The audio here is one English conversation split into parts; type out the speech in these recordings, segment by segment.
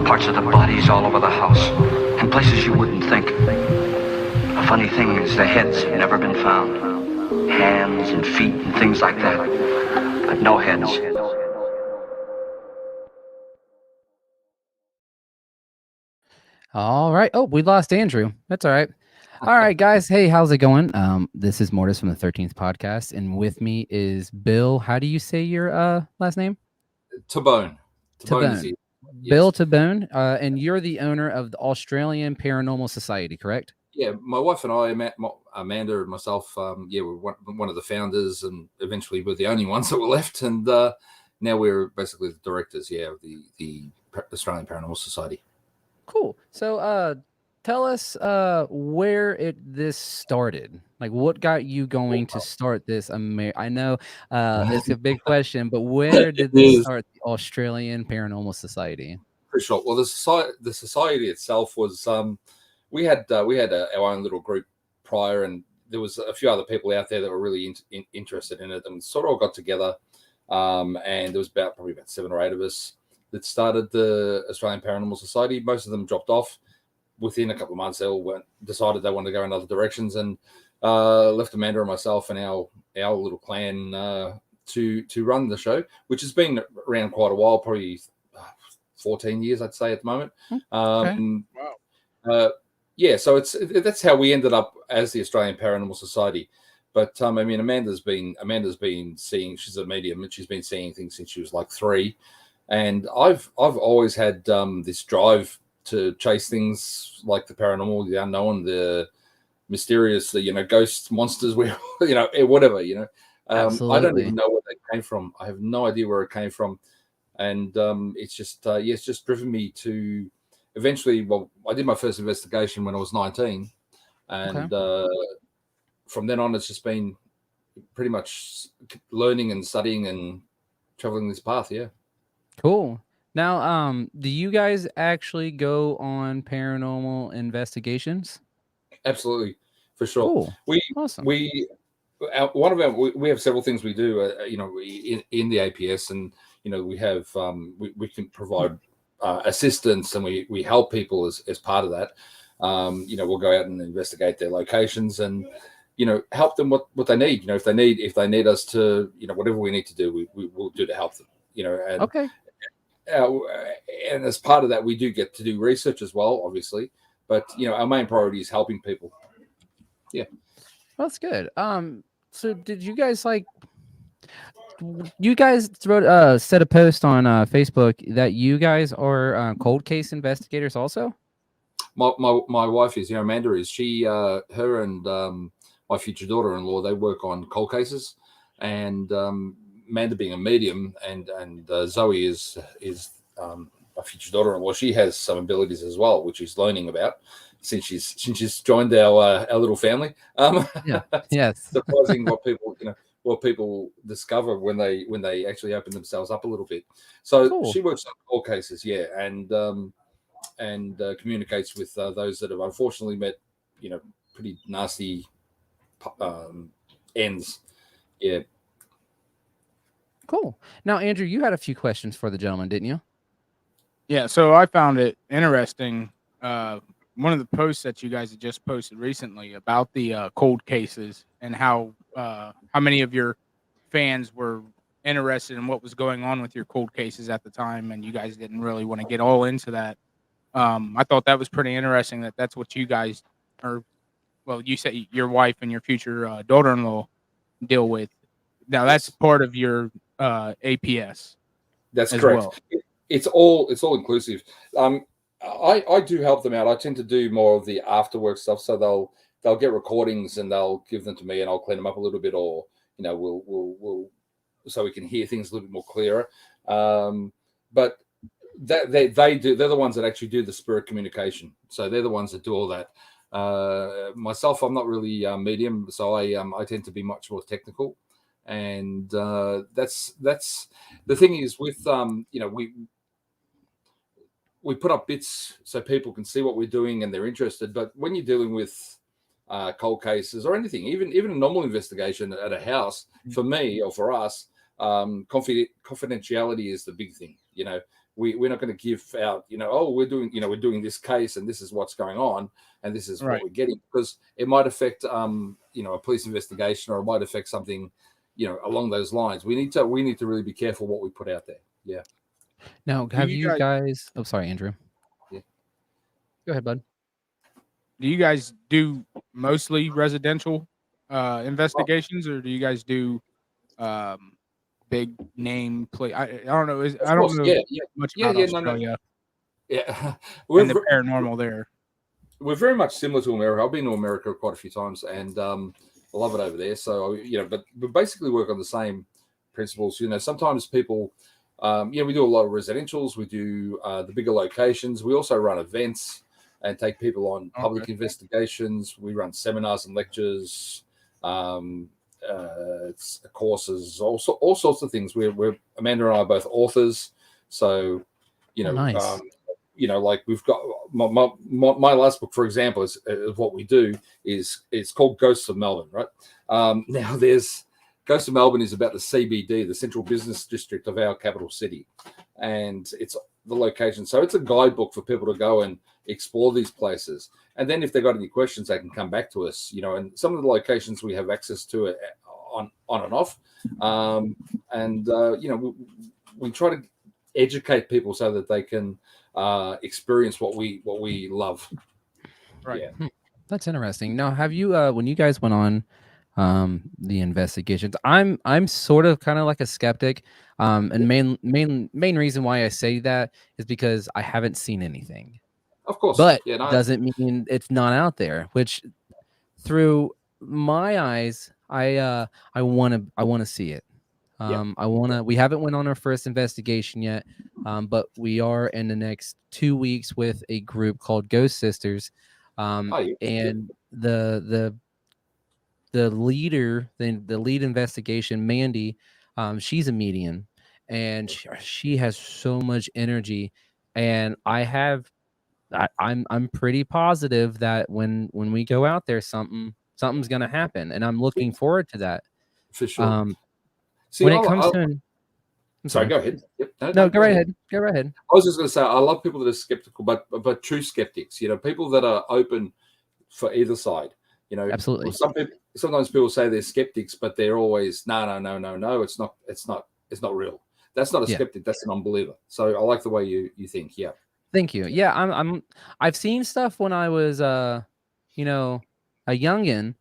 Parts of the bodies all over the house, in places you wouldn't think. The funny thing is the heads have never been found. Hands and feet and things like that. But no heads. All right. Oh, we lost Andrew. That's all right. All right, guys. Hey, how's it going? This is Mortis from the 13th podcast, and with me is Bill. How do you say your last name? Tabone. Tabone is Tabone. it. Bill Yes. Tabone, and you're the owner of the Australian Paranormal Society, correct? Yeah, my wife and I, Amanda and myself, we're one of the founders, and eventually we're the only ones that were left. And now we're basically the directors, of the Australian Paranormal Society. Cool. So, tell us where this started. Like, what got you going to start this? I know it's a big question, but where did this start? The Australian Paranormal Society. For sure. Well, the society itself was we had our own little group prior, and there was a few other people out there that were really interested in it, and sort of all got together. And there was probably about 7 or 8 of us that started the Australian Paranormal Society. Most of them dropped off within a couple of months. They all decided they wanted to go in other directions, and left Amanda and myself and our little clan to run the show, which has been around quite a while, probably 14 years, I'd say, at the moment. Okay. Wow. So that's how we ended up as the Australian Paranormal Society. But I mean, Amanda's been seeing. She's a medium, and she's been seeing things since she was like 3. And I've always had this drive to chase things like the paranormal, the unknown, the mysterious, the ghosts, monsters, whatever. I don't even know where they came from. I have no idea where it came from, and it's just driven me to eventually. Well, I did my first investigation when I was 19, and from then on, it's just been pretty much learning and studying and traveling this path. Yeah. Cool. Now, do you guys actually go on paranormal investigations? Absolutely, for sure. Cool. Awesome. We have several things we do, in the APS, and we have we can provide assistance, and we help people as part of that. We'll go out and investigate their locations and help them what they need. If they need us to, whatever we need to do, we will do to help them. And okay. And as part of that, we do get to do research as well, obviously. But our main priority is helping people. Yeah, that's good. So did you guys You guys set a post on Facebook that you guys are cold case investigators also? My wife is, Amanda is. She, her, and my future daughter-in-law, they work on cold cases, and Amanda being a medium, and Zoe is my future daughter-in-law. She has some abilities as well, which she's learning about since she's joined our little family. Yes. Surprising what people discover when they actually open themselves up a little bit. So cool. She works on cold cases, and communicates with those that have unfortunately met, pretty nasty ends. Yeah. Cool. Now, Andrew, you had a few questions for the gentleman, didn't you? Yeah, so I found it interesting. One of the posts that you guys had just posted recently about the cold cases and how many of your fans were interested in what was going on with your cold cases at the time, and you guys didn't really want to get all into that. I thought that was pretty interesting that's what you guys are. Well, you say your wife and your future daughter-in-law deal with. Now that's part of your APS. That's correct. Well. It's all inclusive. I do help them out. I tend to do more of the afterwork stuff, so they'll get recordings and they'll give them to me, and I'll clean them up a little bit, or we'll so we can hear things a little bit more clearer. But that they do. They're the ones that actually do the spirit communication. So they're the ones that do all that. Myself, I'm not really medium, so I tend to be much more technical. And that's the thing is with we put up bits so people can see what we're doing and they're interested. But when you're dealing with cold cases or anything, even a normal investigation at a house, for me or for us, confidentiality is the big thing. we're not going to give out, oh, we're doing this case and this is what's going on and this is Right. what we're getting, because it might affect a police investigation, or it might affect something along those lines. We need to really be careful what we put out there. Yeah. Now, have you guys? Oh, sorry, Andrew. Yeah. Go ahead, bud. Do you guys do mostly residential investigations, or do you guys do big name play? I don't know. I don't know much about Australia. Yeah, and the paranormal there. We're very much similar to America. I've been to America quite a few times, and I love it over there. So but we basically work on the same principles. Sometimes people, we do a lot of residentials. We do the bigger locations. We also run events and take people on public investigations. We run seminars and lectures, courses, all sorts of things. We're Amanda and I are both authors, so nice. Like we've got my last book, for example, is what we do is it's called Ghosts of Melbourne, right? Now there's Ghosts of Melbourne is about the CBD, the central business district of our capital city, and it's the location. So it's a guidebook for people to go and explore these places. And then if they've got any questions, they can come back to us, and some of the locations we have access to on and off. We try to educate people so that they can experience what we love. Right. Yeah. That's interesting. Now, have you when you guys went on the investigations, I'm sort of kind of like a skeptic, and main reason why I say that is because I haven't seen anything. Of course, but doesn't mean it's not out there, which through my eyes I want to see it. We haven't went on our first investigation yet, but we are in the next 2 weeks with a group called Ghost Sisters, and the leader, the lead investigation, Mandy, she's a medium, and she has so much energy, and I'm pretty positive that when we go out there, something's gonna happen, and I'm looking forward to that. For sure. When it comes to, I'm sorry, go ahead. Yep. No, go right ahead. Go right ahead. I was just going to say, I love people that are skeptical, but true skeptics. People that are open for either side. Absolutely. Sometimes people say they're skeptics, but they're always no. It's not real. That's not a skeptic. That's an unbeliever. So I like the way you think. Yeah. Thank you. Yeah, I've seen stuff when I was a youngin,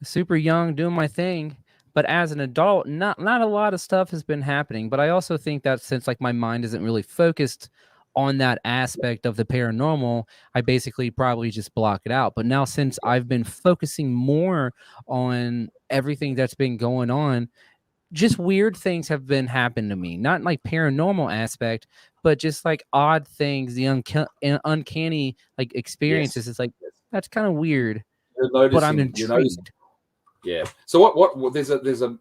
super young, doing my thing. But as an adult, not a lot of stuff has been happening. But I also think that since my mind isn't really focused on that aspect of the paranormal, I basically probably just block it out. But now since I've been focusing more on everything that's been going on, just weird things have been happening to me. Not like paranormal aspect, but just like odd things, the uncanny experiences. It's that's kind of weird. But I'm intrigued. Yeah. So what there's a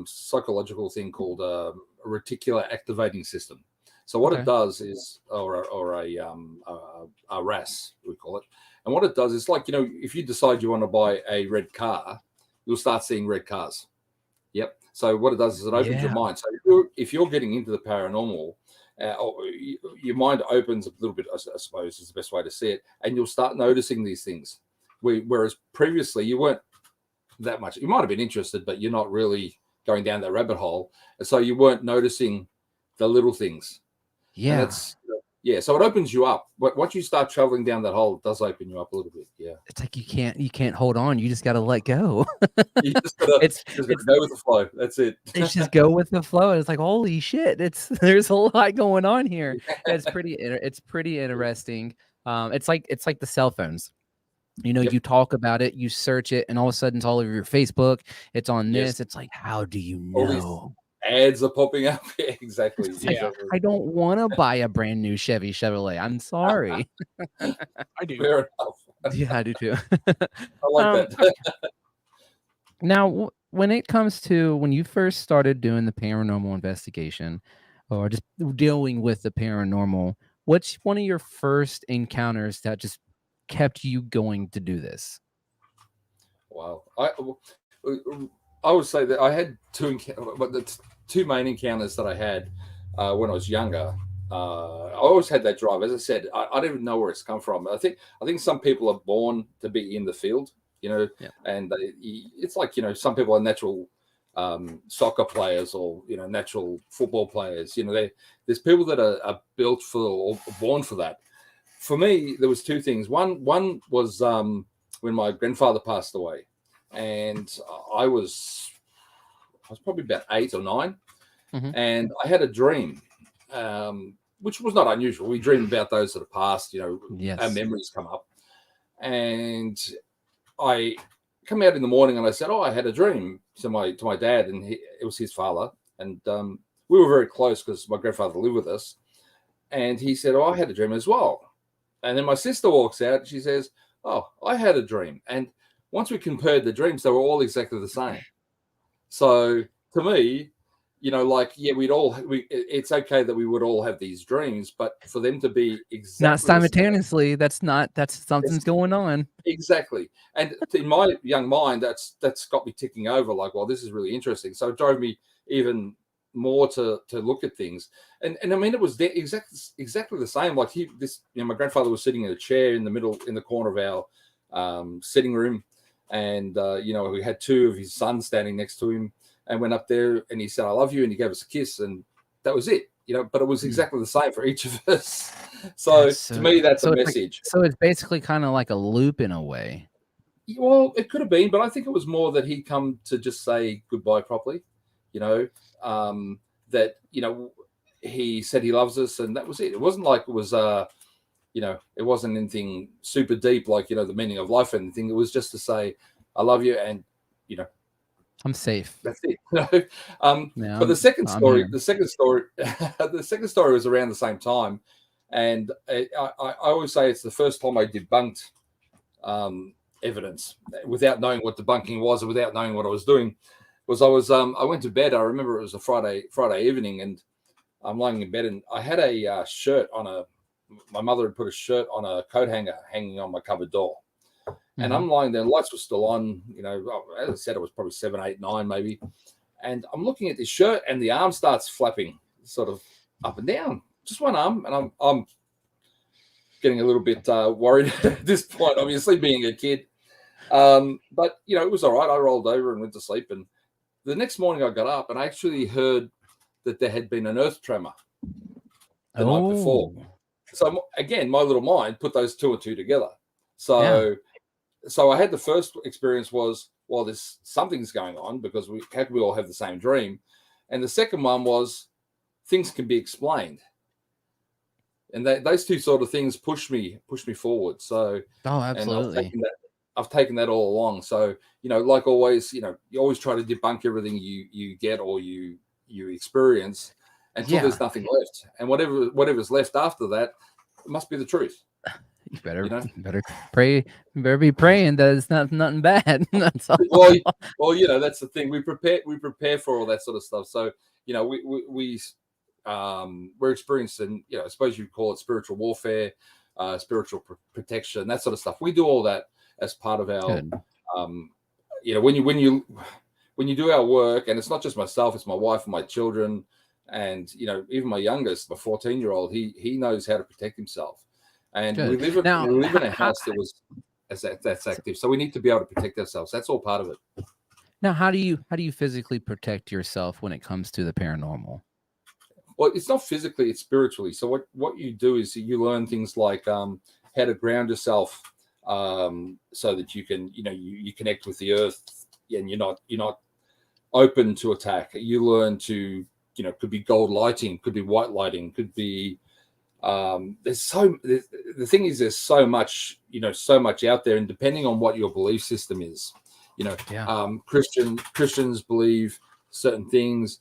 psychological thing called a reticular activating system. So what it does is, or a RAS, we call it. And what it does is if you decide you want to buy a red car, you'll start seeing red cars. Yep. So what it does is it opens your mind. So if you're getting into the paranormal, your mind opens a little bit, I suppose is the best way to see it, and you'll start noticing these things. Whereas previously you weren't that much. You might have been interested, but you're not really going down that rabbit hole, and so you weren't noticing the little things. Yeah. So it opens you up. Once you start traveling down that hole, it does open you up a little bit. Yeah. It's like you can't hold on. You just got to let go. You just gotta go with the flow. That's it. It's just go with the flow. It's like, holy shit! There's a lot going on here. It's pretty interesting. It's like the cell phones. You talk about it, you search it, and all of a sudden it's all over your Facebook. It's on this. Yes. It's like, how do you know? Ads are popping up. Yeah, exactly. I don't want to buy a brand new Chevy Chevrolet. I'm sorry. I do. Fair enough. Yeah, I do too. I like that. Now, when it comes to when you first started doing the paranormal investigation, or just dealing with the paranormal, what's one of your first encounters that just kept you going to do this? Wow. I would say that I had two main encounters that I had when I was younger. I always had that drive. As I said, I don't even know where it's come from. I think some people are born to be in the field, Yeah. and it's like, some people are natural soccer players, or natural football players. There's people that are built for or born for that. For me, there was two things. One was when my grandfather passed away, and I was probably about 8 or 9, Mhm. and I had a dream, which was not unusual. We dream about those that have passed. Our Yes. memories come up, and I come out in the morning and I said, "Oh, I had a dream." To my dad, and it was his father, and we were very close because my grandfather lived with us. And he said, "Oh, I had a dream as well." And then my sister walks out and she says, "Oh, I had a dream." And once we compared the dreams, they were all exactly the same. So to me, it's okay that we would all have these dreams, but for them to be exactly Not the same, simultaneously. That's something's going on. exactly. And in my young mind, that's got me ticking over. Like, well, this is really interesting. So it drove me even more to look at things. And I mean, it was exactly the same. Like my grandfather was sitting in a chair in the corner of our sitting room, and we had two of his sons standing next to him, and went up there and he said, "I love you," and he gave us a kiss, and that was it. But it was exactly the same for each of us. So to me, that's a message. So it's basically kind of like a loop in a way. Well, it could have been, but I think it was more that he'd come to just say goodbye properly. That he said he loves us, and that was it. It wasn't like it was it wasn't anything super deep, like the meaning of life or anything. It was just to say I love you, and I'm safe. that's it. Yeah, but the second I'm story, here. the second story was around the same time, and I always say it's the first time I debunked evidence without knowing what debunking was, or without knowing what I was doing. I went to bed. I remember it was a Friday evening, and I'm lying in bed, and I had a shirt on my mother had put a shirt on a coat hanger hanging on my cupboard door. And I'm lying there, and lights were still on. As I said, it was probably 7, 8, 9 maybe. And I'm looking at this shirt, and the arm starts flapping sort of up and down, just one arm. And I'm getting a little bit worried at this point, obviously being a kid. But it was all right. I rolled over and went to sleep. And the next morning I got up and I actually heard that there had been an earth tremor the night before. So again, my little mind put those two and two together. So I had the first experience was, well, there's something's going on, because how can we all have the same dream? And the second one was things can be explained. And those two sort of things push me forward. So, absolutely. And I've taken that all along. So, like always, you always try to debunk everything you get or you experience until there's nothing left. And whatever's left after that, it must be the truth. You better pray. You better be praying that it's nothing bad. That's all. Well, that's the thing. We prepare for all that sort of stuff. So, we're experiencing, I suppose you'd call it spiritual warfare, spiritual protection, that sort of stuff. We do all that as part of our, when you do our work, and it's not just myself, it's my wife and my children, and even my youngest, my 14-year-old, he knows how to protect himself. And we live in a house that's active, so we need to be able to protect ourselves. That's all part of it. Now, how do you physically protect yourself when it comes to the paranormal? Well, it's not physically; it's spiritually. So what you do is you learn things like how to ground yourself, so that you can you connect with the earth, and you're not open to attack. You learn to could be gold lighting, could be white lighting, could be the thing is there's so much out there, and depending on what your belief system is, Christians believe certain things,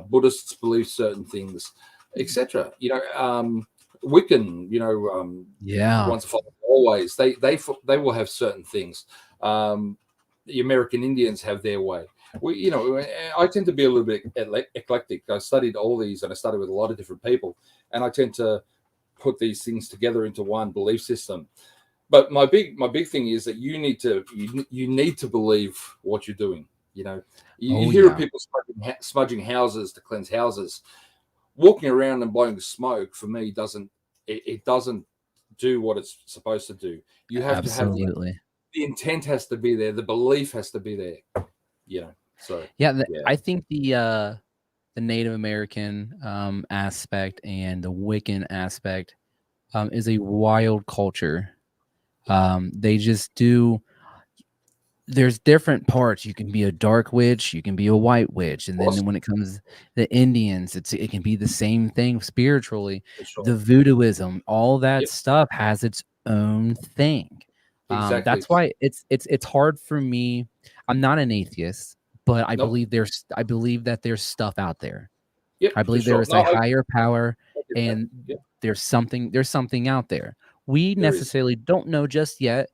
Buddhists believe certain things, etc. Wiccan, once upon always, they will have certain things. The American Indians have their way. I tend to be a little bit eclectic. I studied all these, and I studied with a lot of different people, and I tend to put these things together into one belief system. But my big thing is that you need to believe what you're doing. You hear of people smudging houses to cleanse houses. walking around and blowing smoke for me doesn't do what it's supposed to do. You have to have Absolutely. the intent has to be there, the belief has to be there. So Yeah, I think the Native American aspect and the Wiccan aspect is a wild culture. They just do. There's different parts. You can be a dark witch, you can be a white witch, and then when it comes to the Indians, it can be the same thing spiritually. sure. The voodooism, all that Yep. stuff has its own thing. Exactly. That's why it's hard for me. I'm not an atheist, but I believe that there's stuff out there. Yep, I believe there is a higher power, and there's something out there. We necessarily don't know just yet.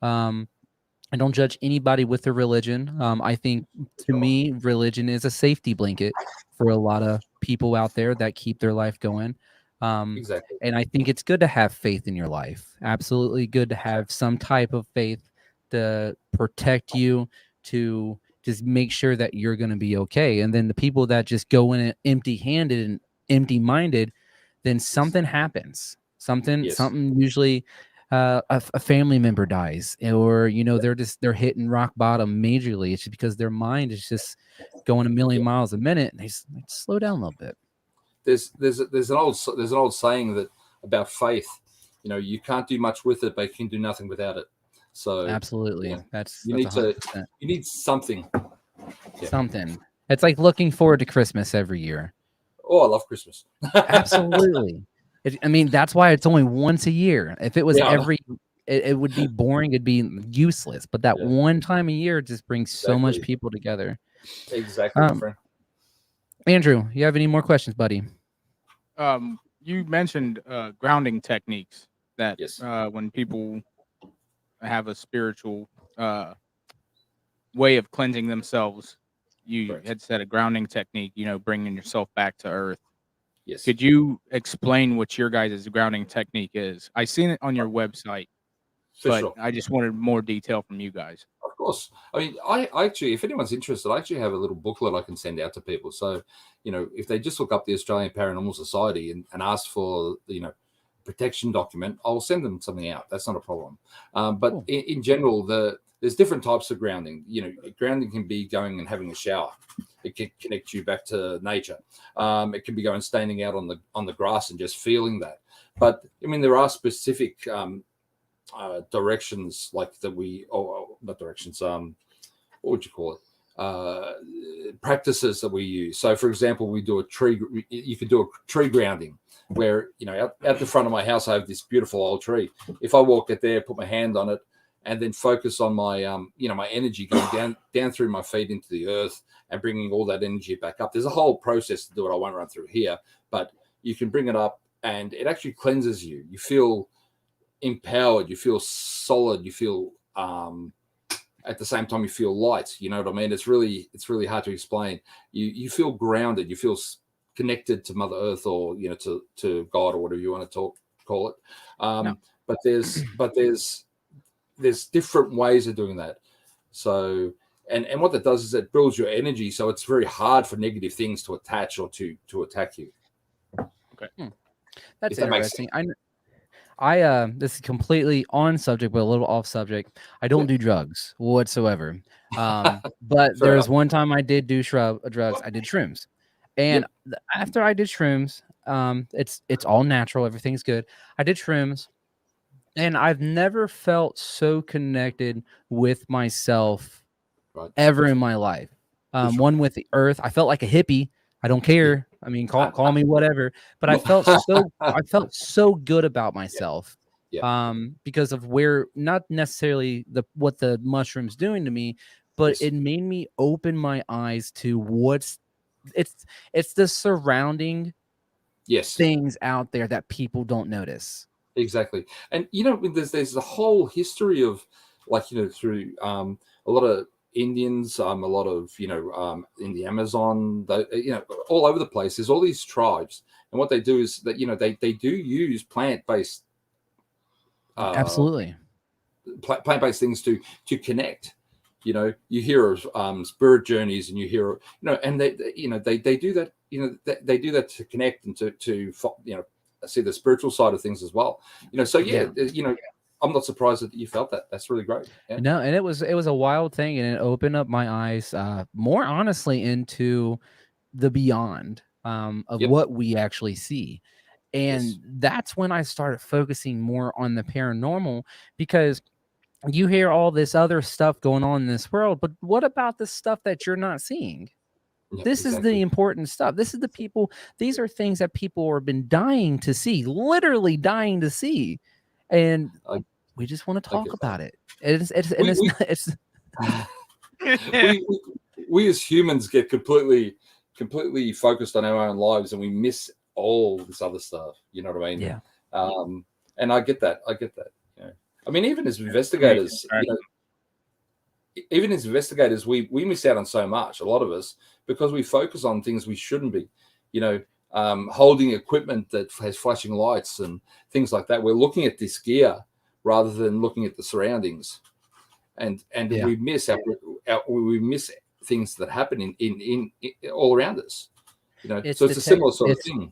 I don't judge anybody with their religion. I think to me, religion is a safety blanket for a lot of people out there that keep their life going. Exactly. And I think it's good to have faith in your life. Absolutely good to have some type of faith to protect you, to just make sure that you're going to be okay. And then the people that just go in empty-handed and empty-minded, then something happens. Something usually a family member dies, or they're hitting rock bottom majorly. It's just because their mind is just going a million miles a minute, and they slow down a little bit. There's an old saying that about faith. You can't do much with it, but you can do nothing without it. So absolutely, you need something. Something. It's like looking forward to Christmas every year. Oh, I love Christmas. Absolutely. I mean, that's why it's only once a year. If it was it would be boring. It'd be useless. But that one time a year just brings so much people together. Exactly, my friend. Andrew, you have any more questions, buddy? You mentioned grounding techniques that when people have a spiritual way of cleansing themselves, you had said a grounding technique, bringing yourself back to earth. Yes. Could you explain what your guys' grounding technique is? I seen it on your website, but I just wanted more detail from you guys. Of course. I mean, I actually, if anyone's interested, I actually have a little booklet I can send out to people. So, if they just look up the Australian Paranormal Society and ask for, protection document, I'll send them something out. That's not a problem. But cool. in general, there's different types of grounding. Grounding can be going and having a shower. It can connect you back to nature. It can be going standing out on the grass and just feeling that. But I mean, there are specific directions like that not directions. What would you call it? Practices that we use. So, for example, you could do a tree grounding where out the front of my house I have this beautiful old tree. If I walk out there, put my hand on it, and then focus on my my energy going down through my feet into the earth and bringing all that energy back up. There's a whole process to do it. I won't run through here, but you can bring it up and it actually cleanses you. You feel empowered, you feel solid, you feel at the same time you feel light. You know what I mean? It's really hard to explain. You feel grounded, you feel connected to Mother Earth, or to God, or whatever you want to call it. But there's different ways of doing that. So and what that does is it builds your energy, so it's very hard for negative things to attach or to attack you. Okay. That's interesting. I this is completely on subject, but a little off subject. I don't do drugs whatsoever. But there was one time I did do drugs. I did shrooms, and after I did shrooms, it's all natural. Everything's good. I did shrooms, and I've never felt so connected with myself ever in my life. One with the earth. I felt like a hippie. I don't care. I mean, call me whatever. But I felt so good about myself. Because of where, not necessarily what the mushroom's doing to me, but it made me open my eyes to it's the surrounding things out there that people don't notice. Exactly. And there's a whole history of through a lot of Indians, a lot of in the Amazon, all over the place. There's all these tribes, and what they do is that they do use plant-based, absolutely, plant-based things to connect You hear of spirit journeys, and you hear, and they do that. They do that to connect and to see the spiritual side of things as well. So I'm not surprised that you felt that. That's really great. Yeah. No, and it was a wild thing, and it opened up my eyes more honestly into the beyond of Yep. what we actually see. And Yes. that's when I started focusing more on the paranormal, because you hear all this other stuff going on in this world, but what about the stuff that you're not seeing? Yeah, This is exactly. the important stuff. This is the people. These are things that people have been dying to see, literally dying to see, and we just want to I talk get that. about it. And We- it's we- not. It's we as humans get completely focused on our own lives, and we miss all this other stuff. You know what I mean? yeah. And I get that. I mean, even as investigators, we miss out on so much. A lot of us, because we focus on things we shouldn't be. Holding equipment that has flashing lights and things like that. We're looking at this gear rather than looking at the surroundings, and Yeah. we miss things that happen in all around us. It's so it's the a similar sort of it's thing.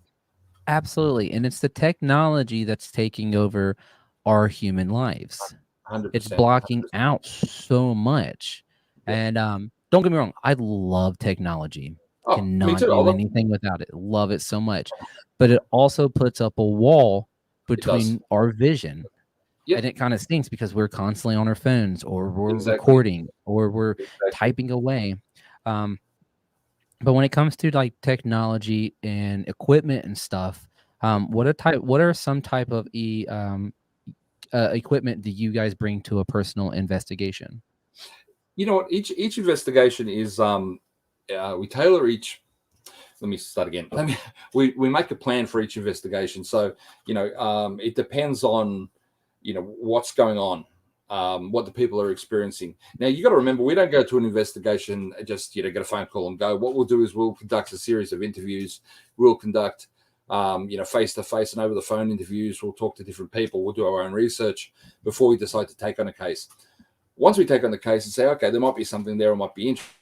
absolutely, and it's the technology that's taking over our human lives. 100%. It's blocking out so much. Yep. And don't get me wrong, I love technology. Oh, me Cannot too. do anything without it. Love it so much. But it also puts up a wall between our vision. Yep. And it kind of stinks because we're constantly on our phones, or we're Exactly. recording, or we're Exactly. typing away. But when it comes to like technology and equipment and stuff, what are some type of equipment do you guys bring to a personal investigation? You know what? Each investigation is we tailor each. Let me start again. We make a plan for each investigation. So it depends on what's going on, what the people are experiencing. Now you got to remember, we don't go to an investigation just get a phone call and go. What we'll do is we'll conduct a series of interviews. We'll conduct face-to-face and over the phone interviews. We'll talk to different people. We'll do our own research before we decide to take on a case. Once we take on the case and say, okay, there might be something there, it might be interesting.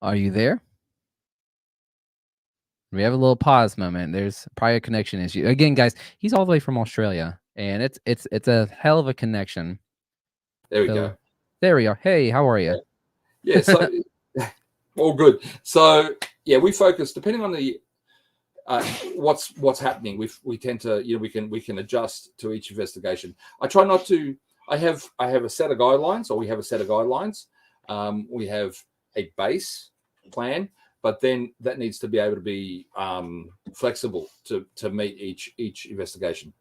Are you there? We have a little pause moment. There's probably a connection issue. Again, guys, he's all the way from Australia, and it's a hell of a connection. There we go. There we are. Hey, how are you? Yeah, so all good. So yeah, we focus depending on the what's happening. We tend to we can adjust to each investigation. I try not to. I have a set of guidelines, or we have a set of guidelines. We have a base plan, but then that needs to be able to be flexible to meet each investigation.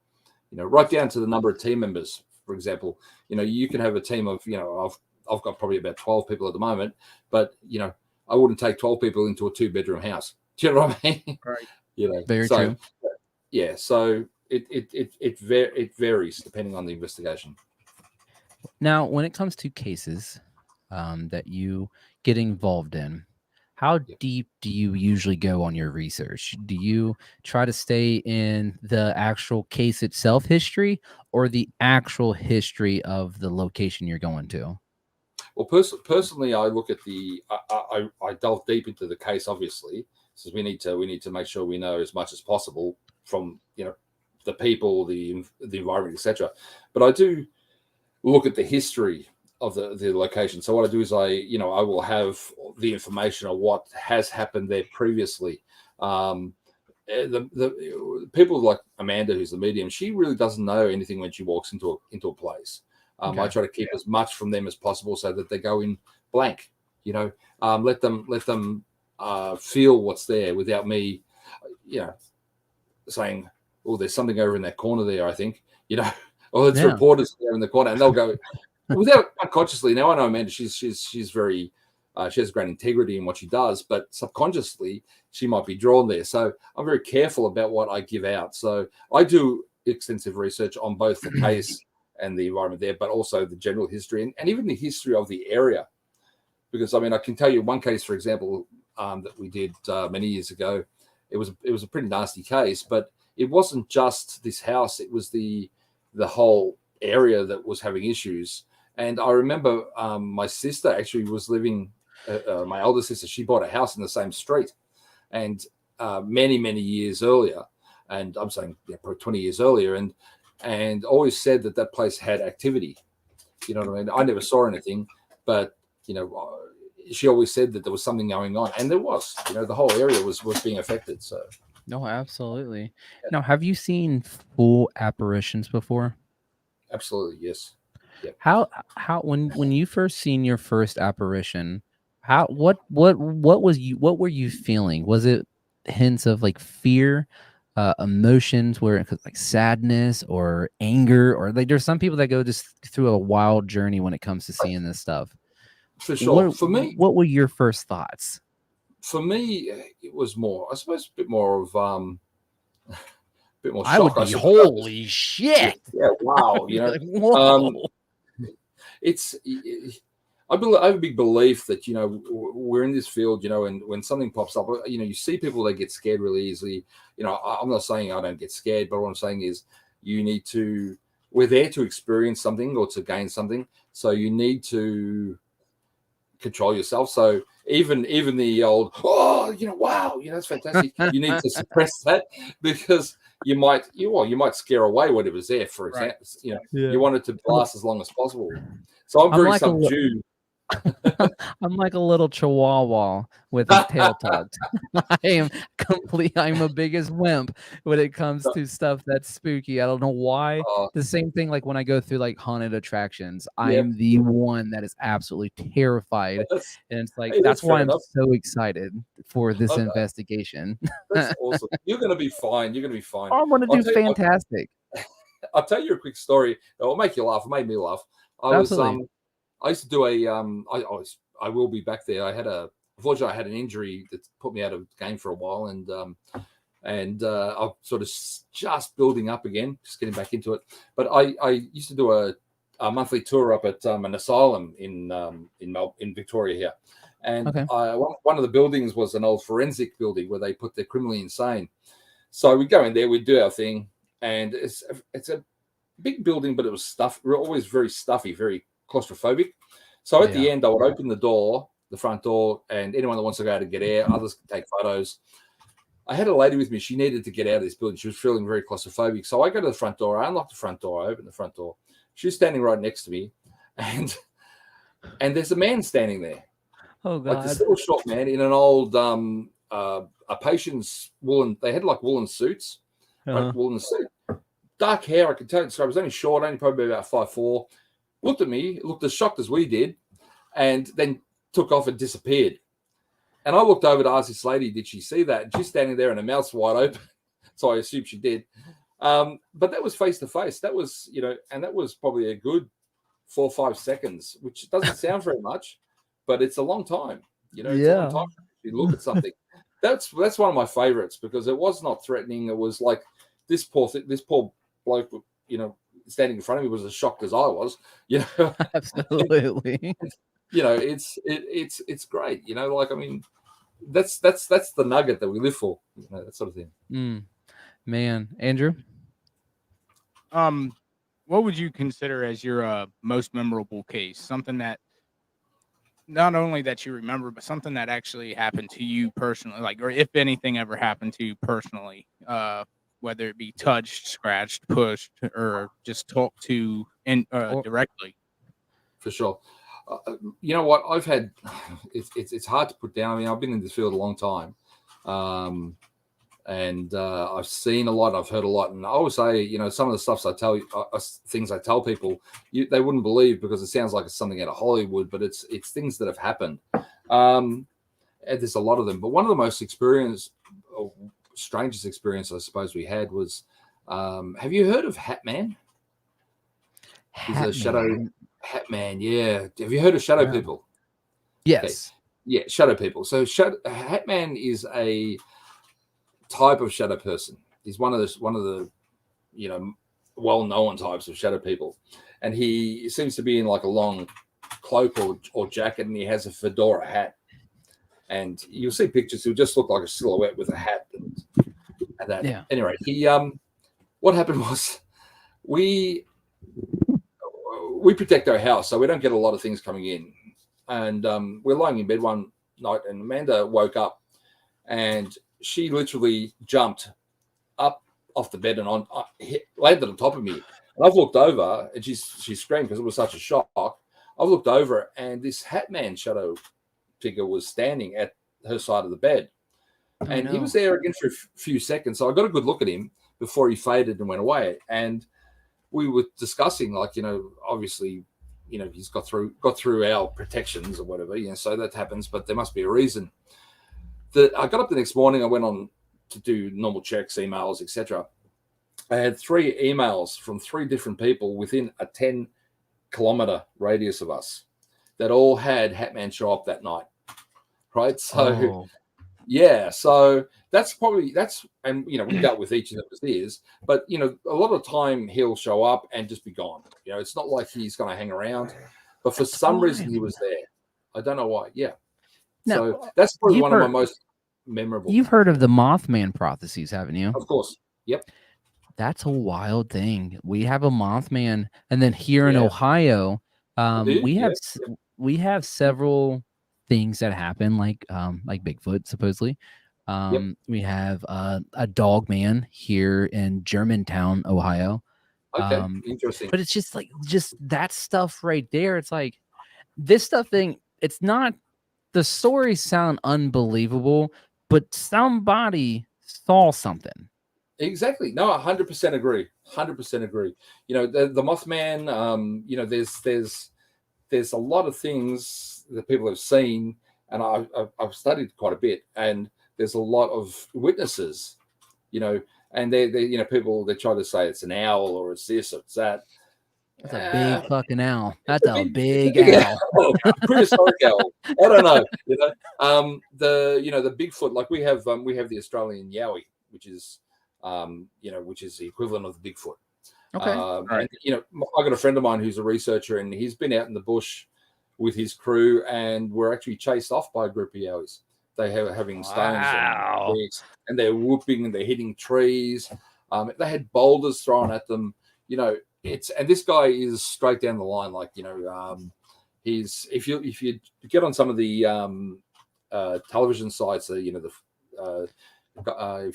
Right down to the number of team members. For example, you can have a team of I've got probably about 12 people at the moment, but I wouldn't take 12 people into a 2-bedroom house. Do you know what I mean? Right. Very true. Yeah, so it varies depending on the investigation. Now, when it comes to cases that you get involved in, how deep do you usually go on your research? Do you try to stay in the actual case itself history, or the actual history of the location you're going to? Well, personally, I look at I delve deep into the case, obviously, because we need to make sure we know as much as possible from the people, the environment, etc. But I do look at the history of the location. So what I do is I will have the information on what has happened there previously. The people like Amanda, who's the medium, she really doesn't know anything when she walks into a place. Okay. I try to keep as much from them as possible so that they go in blank. Let them feel what's there without me, saying, "Oh, there's something over in that corner there." I think, or it's reporters there in the corner, and they'll go without unconsciously. Now I know Amanda; she's very she has great integrity in what she does, but subconsciously she might be drawn there. So I'm very careful about what I give out. So I do extensive research on both the case and the environment there, but also the general history and even the history of the area, because I mean, I can tell you one case, for example, that we did many years ago. It was a pretty nasty case, but it wasn't just this house; it was the whole area that was having issues. And I remember my sister actually was living. My older sister, she bought a house in the same street, and many years earlier, and I'm saying probably 20 years earlier, and always said that place had activity. You know what I mean? I never saw anything, but she always said that there was something going on, and there was. The whole area was being affected. So No, absolutely. Now, have you seen full apparitions before? absolutely, yes. Yep. How when you first seen your first apparition, what were you feeling? Was it hints of like fear, emotions where it could like sadness or anger, or like there's some people that go just through a wild journey when it comes to seeing this stuff. For sure. What were your first thoughts? For me, it was more, I suppose, a bit more of bit more I shock. would be holy shit. Yeah, wow. Like, whoa. It's I have a big belief that we're in this field, and when something pops up, you see people that get scared really easily. I'm not saying I don't get scared, but what I'm saying is we're there to experience something or to gain something, so you need to control yourself. So even the old wow, that's fantastic. You need to suppress that, because you might scare away whatever's there. For example, you want it to last as long as possible. So I'm very like subdued. I'm like a little chihuahua with his tail tucked. I'm a biggest wimp when it comes to stuff that's spooky. I don't know why. The same thing like when I go through like haunted attractions, I'm the one that is absolutely terrified. And it's like that's why I'm so excited for this investigation. That's awesome. You're gonna be fine. You're gonna be fine. I want to do fantastic. I'll tell you a quick story. It'll make you laugh. It made me laugh. I used to do I will be back there. Unfortunately, I had an injury that put me out of the game for a while, and I'm sort of just building up again, just getting back into it. But I used to do a monthly tour up at an asylum in Victoria here, and one of the buildings was an old forensic building where they put the criminally insane. So we'd go in there, we'd do our thing, and it's a big building, but it was always very stuffy, very claustrophobic. So at the end, I would open the front door, and anyone that wants to go out and get air, others can take photos. I had a lady with me. She needed to get out of this building. She was feeling very claustrophobic. So I go to the front door. I unlock the front door. I open the front door. She's standing right next to me, and there's a man standing there. Oh God! Like this little short man in an old a patient's woolen. They had like woolen suits, like woolen suit, dark hair. I could tell. So I was only short, only probably about 5'4". Looked at me, looked as shocked as we did, and then took off and disappeared. And I looked over to ask this lady, did she see that? And she's standing there and her mouth's wide open. So I assume she did. But that was face to face. That was, and that was probably a good 4 or 5 seconds, which doesn't sound very much, but it's a long time. It's a long time to look at something. That's one of my favorites, because it was not threatening. It was like this poor bloke, standing in front of me was as shocked as I was. Absolutely. It's great. Like, I mean, that's the nugget that we live for. That sort of thing. Man, Andrew, what would you consider as your most memorable case? Something that not only that you remember, but something that actually happened to you personally, like, or if anything ever happened to you personally, whether it be touched, scratched, pushed, or just talked to directly. For sure. You know what? I've had it's hard to put down. I mean, I've been in this field a long time, and I've seen a lot. I've heard a lot, and I always say, some of the stuff I tell you, things I tell people, they wouldn't believe, because it sounds like it's something out of Hollywood, but it's things that have happened. And there's a lot of them, but one of the most strangest experience I suppose we had was, have you heard of Hatman? He's a shadow. Hatman, yeah. Have you heard of shadow people? Yes. Okay. Yeah, shadow people. So Hatman is a type of shadow person. He's one of the well-known types of shadow people, and he seems to be in like a long cloak or jacket, and he has a fedora hat. And you'll see pictures. He'll just look like a silhouette with a hat and that. Yeah. Anyway, he what happened was we protect our house, so we don't get a lot of things coming in. And we're lying in bed one night, and Amanda woke up, and she literally jumped up off the bed and landed on top of me. And I've looked over, and she screamed because it was such a shock. I've looked over, and this hat man shadow figure was standing at her side of the bed. And he was there again for a few seconds. So I got a good look at him before he faded and went away. And we were discussing, like, obviously, he's got through our protections or whatever, so that happens, but there must be a reason. I got up the next morning, I went on to do normal checks, emails, etc. I had 3 emails from 3 different people within a 10-kilometer radius of us that all had Hatman show up that night. Right. So, yeah. So and we dealt with each of them as is, but, a lot of the time he'll show up and just be gone. It's not like he's going to hang around, but for some reason he was there. I don't know why. Yeah. Now, so that's probably one of my most memorable. You've heard of the Mothman prophecies, haven't you? Of course. Yep. That's a wild thing. We have a Mothman, and then here in Ohio, we have several things that happen, like Bigfoot, supposedly. We have a dog man here in Germantown, Ohio. Okay, interesting. But it's just that stuff right there. It's like this stuff thing. It's not. The stories sound unbelievable, but somebody saw something. Exactly. No, 100% agree. 100% agree. The Mothman. There's a lot of things that people have seen, and I've studied quite a bit, and there's a lot of witnesses, and they people, they try to say it's an owl or it's this or it's that. That's a big fucking owl. That's a big owl. Prehistoric owl. I don't know. The Bigfoot, like we have the Australian Yowie, which is the equivalent of the Bigfoot. Okay. Right. And, I got a friend of mine who's a researcher, and he's been out in the bush with his crew, and were actually chased off by a group of Yowies. They have having stones and bricks, and they're whooping and they're hitting trees. They had boulders thrown at them. And this guy is straight down the line. Like, he's if you get on some of the television sites, if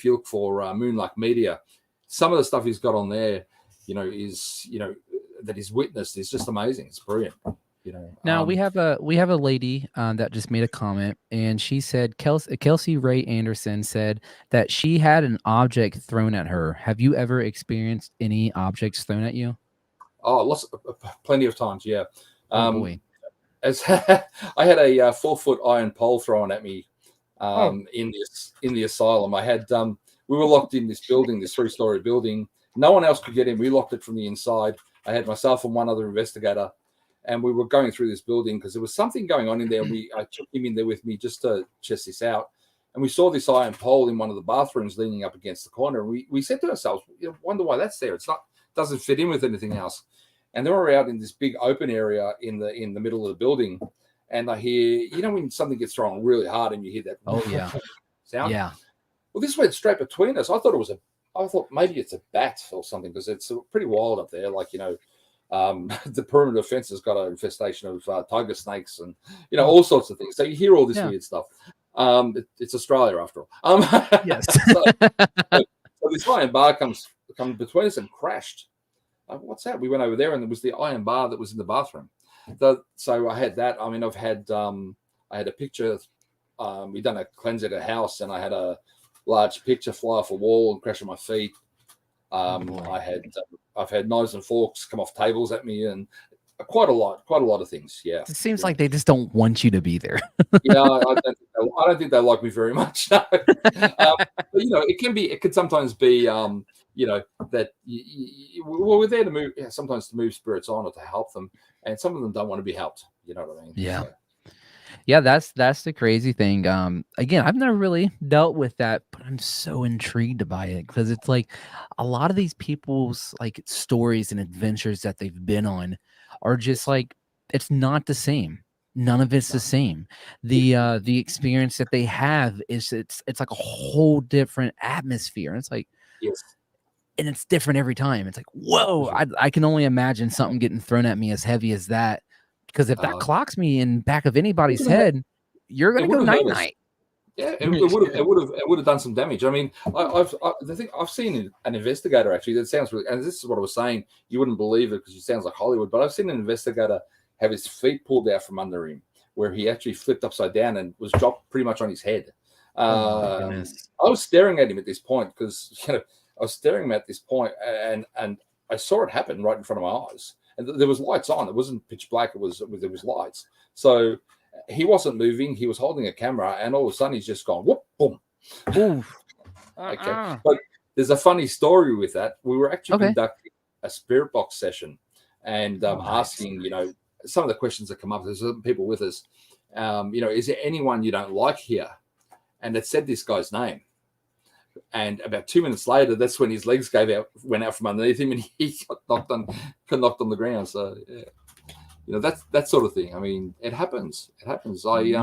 you look for Moonlight Media, some of the stuff he's got on there, that he's witnessed is just amazing. It's brilliant. Now we have a lady that just made a comment, and she said Kelsey Ray Anderson said that she had an object thrown at her. Have you ever experienced any objects thrown at you? Oh, plenty of times. Yeah. Oh boy. As I had a 4-foot iron pole thrown at me in the asylum. I had we were locked in this building, this 3-story building. No one else could get in. We locked it from the inside. I had myself and one other investigator, and we were going through this building because there was something going on in there. I took him in there with me just to test this out, and we saw this iron pole in one of the bathrooms leaning up against the corner. And we said to ourselves, wonder why that's there. Doesn't fit in with anything else. And then we're out in this big open area in the middle of the building, and I hear, when something gets thrown really hard and you hear that sound. Yeah. Well, this went straight between us. I thought maybe it's a bat or something, because it's pretty wild up there. Like, the perimeter fence has got an infestation of tiger snakes and, all sorts of things. So you hear all this weird stuff. It's Australia after all. Yes. so this iron bar comes between us and crashed. What's that? We went over there, and there was the iron bar that was in the bathroom. So I had that. I mean, I had a picture. We done a cleanse at a house, and I had a large picture fly off a wall and crash on my feet. I've had knives and forks come off tables at me, and quite a lot of things. Yeah, it seems like they just don't want you to be there. Yeah, I don't think they like me very much. No. But it can sometimes be that we're there to move, sometimes to move spirits on or to help them, and some of them don't want to be helped. You know what I mean? Yeah. So. Yeah, that's the crazy thing. Again, I've never really dealt with that, but I'm so intrigued by it, because it's like a lot of these people's like stories and adventures that they've been on are just like it's not the same. None of it's the same. The experience that they have is it's like a whole different atmosphere. It's like, Yes. and it's different every time. It's like, whoa, I can only imagine something getting thrown at me as heavy as that. Because if that clocks me in back of anybody's head, you're gonna go night night. Yeah, it would have done some damage. I mean, I've seen an investigator actually. That sounds really, and this is what I was saying. You wouldn't believe it because it sounds like Hollywood, but I've seen an investigator have his feet pulled out from under him, where he actually flipped upside down and was dropped pretty much on his head. I was staring at him at this point because I was staring him at this point, and I saw it happen right in front of my eyes. And there was lights on. It wasn't pitch black. There was lights. So he wasn't moving. He was holding a camera, and all of a sudden he's just gone whoop, boom. Okay, but there's a funny story with that. We were actually conducting a spirit box session, and asking, some of the questions that come up. There's some people with us. Is there anyone you don't like here? And it said this guy's name. And about 2 minutes later, that's when his legs went out from underneath him, and he got knocked on the ground. So yeah, that sort of thing. I mean, it happens. It happens. Yeah.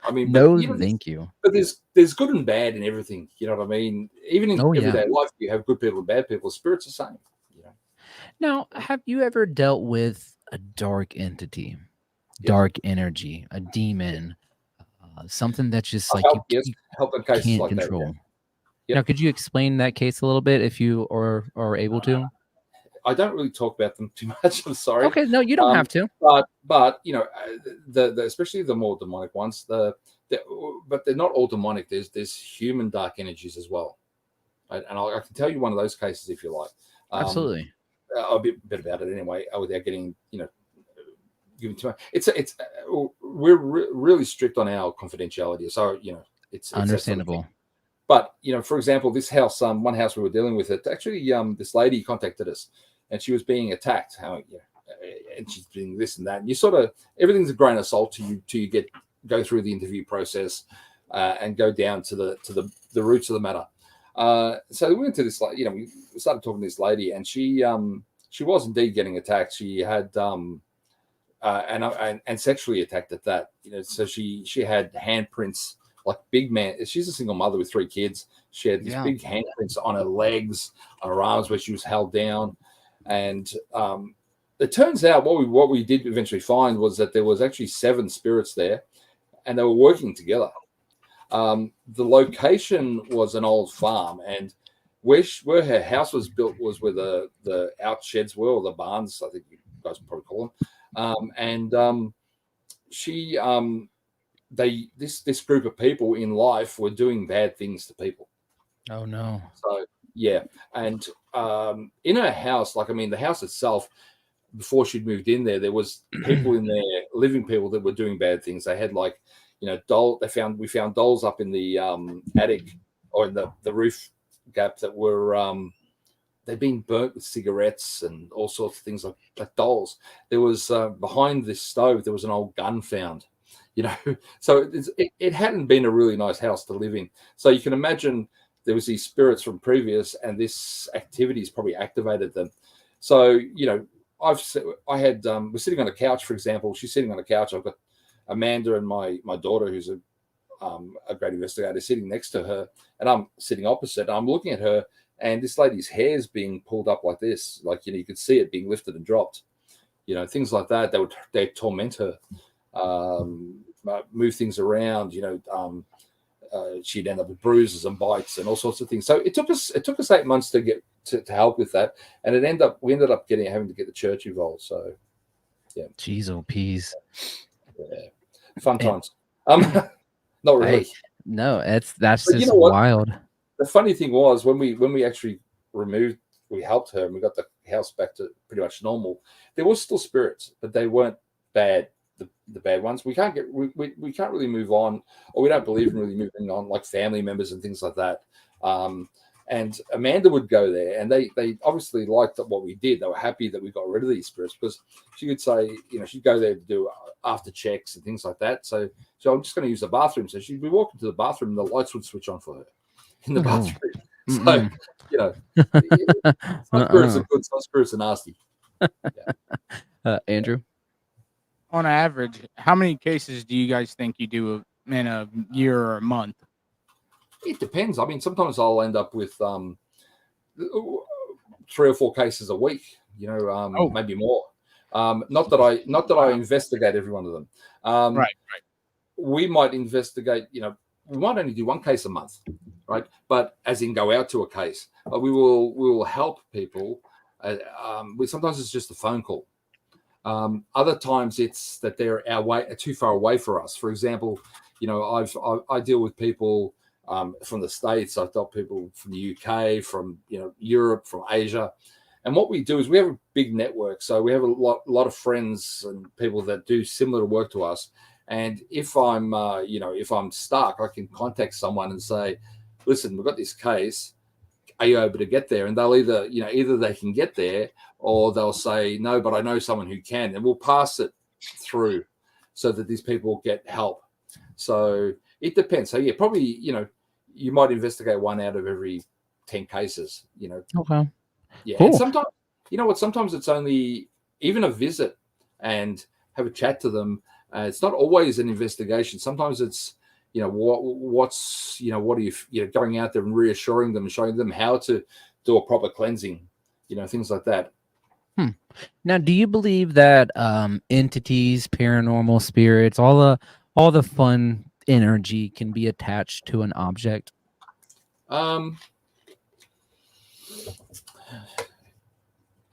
I mean, thank you. But there's good and bad in everything. You know what I mean? Even in everyday life, you have good people and bad people. Spirits the same. Now, have you ever dealt with a dark entity, dark energy, a demon? Something that's just like you can't control. Now, could you explain that case a little bit if you are able to? I don't really talk about them too much. I'm sorry. Okay, no, you don't have to. But the especially the more demonic ones, but they're not all demonic. There's human dark energies as well, and I can tell you one of those cases if you like. Absolutely. A bit about it anyway, without getting given too much. We're really strict on our confidentiality, so it's understandable. Sort of, but for example, this house, one house we were dealing with, it actually, this lady contacted us, and she was being attacked. And she's doing this and that. And you sort of, everything's a grain of salt till you go through the interview process, and go down to the roots of the matter. So we went to this, we started talking to this lady, and she was indeed getting attacked. She had and sexually attacked at that. So she had handprints, like big man. She's a single mother with 3 kids. She had these big handprints on her legs, on her arms, where she was held down. And it turns out what we did eventually find was that there was actually 7 spirits there, and they were working together. The location was an old farm, and where her house was built was where the out sheds were, or the barns, I think you guys probably call them. This group of people in life were doing bad things to people. Oh no! So yeah, and in her house, the house itself, before she'd moved in there was people in there, living people that were doing bad things. They had we found dolls up in the attic or in the roof gap that were they'd been burnt with cigarettes and all sorts of things like dolls. There was behind this stove there was an old gun found, so it hadn't been a really nice house to live in. So you can imagine there was these spirits from previous, and this activity's probably activated them. So we're sitting on a couch, for example. She's sitting on a couch. I've got Amanda and my daughter, who's a great investigator, sitting next to her, and I'm sitting opposite. I'm looking at her, and this lady's hair is being pulled up like this, you could see it being lifted and dropped. Things like that. They'd torment her, move things around. She'd end up with bruises and bites and all sorts of things. So it took us 8 months to get to help with that, and we ended up having to get the church involved. So yeah, jeez, oh peas. Yeah. Fun times. Not really. No, that's just wild. The funny thing was when we actually we helped her and we got the house back to pretty much normal. There was still spirits, but they weren't bad. The bad ones. We can't really move on, or we don't believe in really moving on, like family members and things like that. And Amanda would go there, and they obviously liked what we did. They were happy that we got rid of these spirits, because she would say, she'd go there to do after checks and things like that. So I'm just going to use the bathroom. So she'd be walking to the bathroom, and the lights would switch on for her in the bathroom. So, some spirits are good, some spirits are nasty. Yeah. Andrew? On average, how many cases do you guys think you do in a year or a month? It depends. I mean, sometimes I'll end up with 3 or 4 cases a week. Maybe more. Not that I investigate every one of them. Right. We might investigate. We might only do 1 case a month, right? But as in go out to a case, but we will help people. Sometimes it's just a phone call. Other times it's that they're too far away for us. For example, I deal with people from the States. I've got people from the UK, from Europe, from Asia, and what we do is we have a big network. So we have a lot of friends and people that do similar work to us. And if I'm if I'm stuck, I can contact someone and say, "Listen, we've got this case. Are you able to get there?" And they'll either they can get there, or they'll say, "No, but I know someone who can," and we'll pass it through so that these people get help. So it depends. So yeah, probably you might investigate 1 out of every 10 cases. Okay. Yeah, Cool. and sometimes sometimes it's only even a visit and have a chat to them. It's not always an investigation. Sometimes it's what are you going out there and reassuring them and showing them how to do a proper cleansing, things like that. Now, do you believe that entities, paranormal spirits, all the fun energy can be attached to an object? I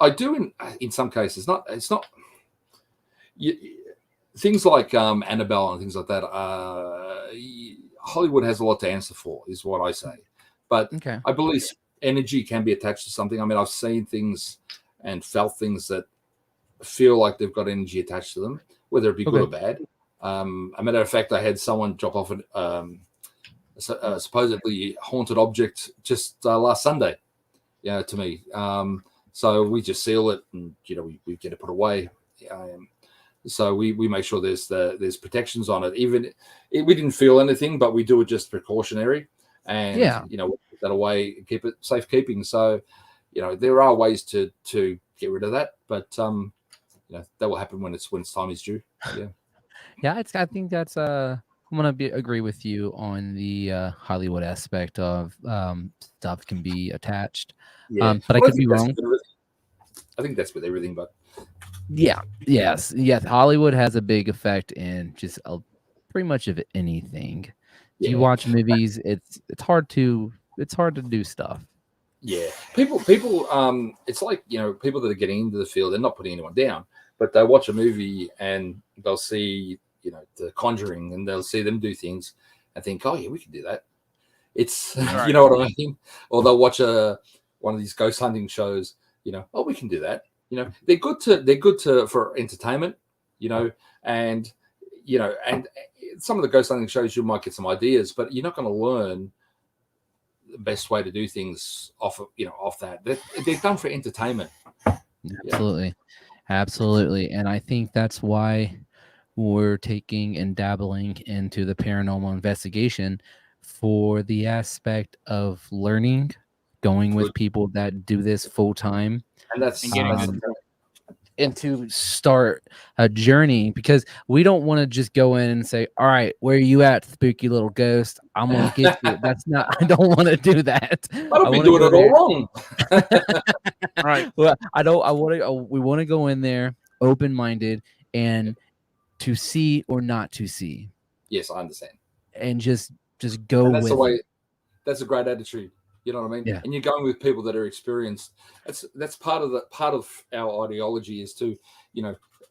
do in some cases. It's not things like Annabelle and things like that. Hollywood has a lot to answer for, is what I say. But Okay. I believe energy can be attached to something. I mean, I've seen things and felt things that feel like they've got energy attached to them, whether it be good or bad. A matter of fact, I had someone drop off a supposedly haunted object just last Sunday, to me. So we just seal it and we get it put away. So we make sure there's protections on it. Even we didn't feel anything, but we do it just precautionary, and put that away and keep it safekeeping. So there are ways to get rid of that, but that will happen when time is due. Yeah. Yeah, I think that's I'm gonna agree with you on the Hollywood aspect of stuff can be attached. Yeah, but I could be wrong. I think that's with everything, but yes. Hollywood has a big effect in just pretty much of anything. If you watch movies, it's hard to do stuff. Yeah, people. It's like people that are getting into the field. They're not putting anyone down, but they watch a movie and they'll see The Conjuring, and they'll see them do things and think, "Oh yeah, we can do that." It's Right. You know what I mean? Or they'll watch one of these ghost hunting shows. Oh, we can do that. They're good for entertainment. And some of the ghost hunting shows you might get some ideas, but you're not going to learn the best way to do things off that. They're done for entertainment. Absolutely. And I think that's why we're taking and dabbling into the paranormal investigation for the aspect of learning, going with people that do this full time, and that's and to start a journey, because we don't want to just go in and say, "All right, where are you at, spooky little ghost? I'm gonna get you." That's not. I don't want to do that. I don't be doing it all wrong. Right. Well, I don't. I want to. We want to go in there open-minded and to see or not to see. Yes, I understand. And just go and that's with the way. That's a great attitude. You know what I mean? Yeah. And you're going with people that are experienced. That's part of our ideology is to,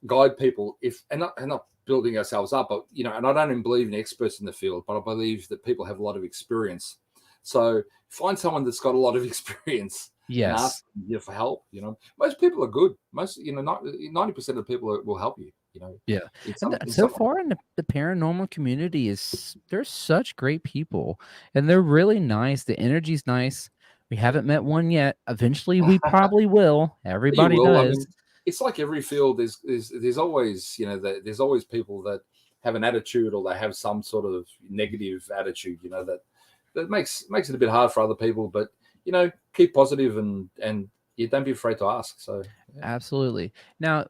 guide people and not building ourselves up, but and I don't even believe in experts in the field, but I believe that people have a lot of experience. So find someone that's got a lot of experience. Yes. And ask them for help. Most people are good. Most 90% of people will help you. Yeah. So far in the paranormal community there's such great people, and they're really nice. The energy's nice. We haven't met one yet. Eventually we probably will. Everybody does. I mean, it's like every field. There's always there's always people that have an attitude, or they have some sort of negative attitude. That makes it a bit hard for other people. But keep positive and you don't be afraid to ask. So Absolutely. Now,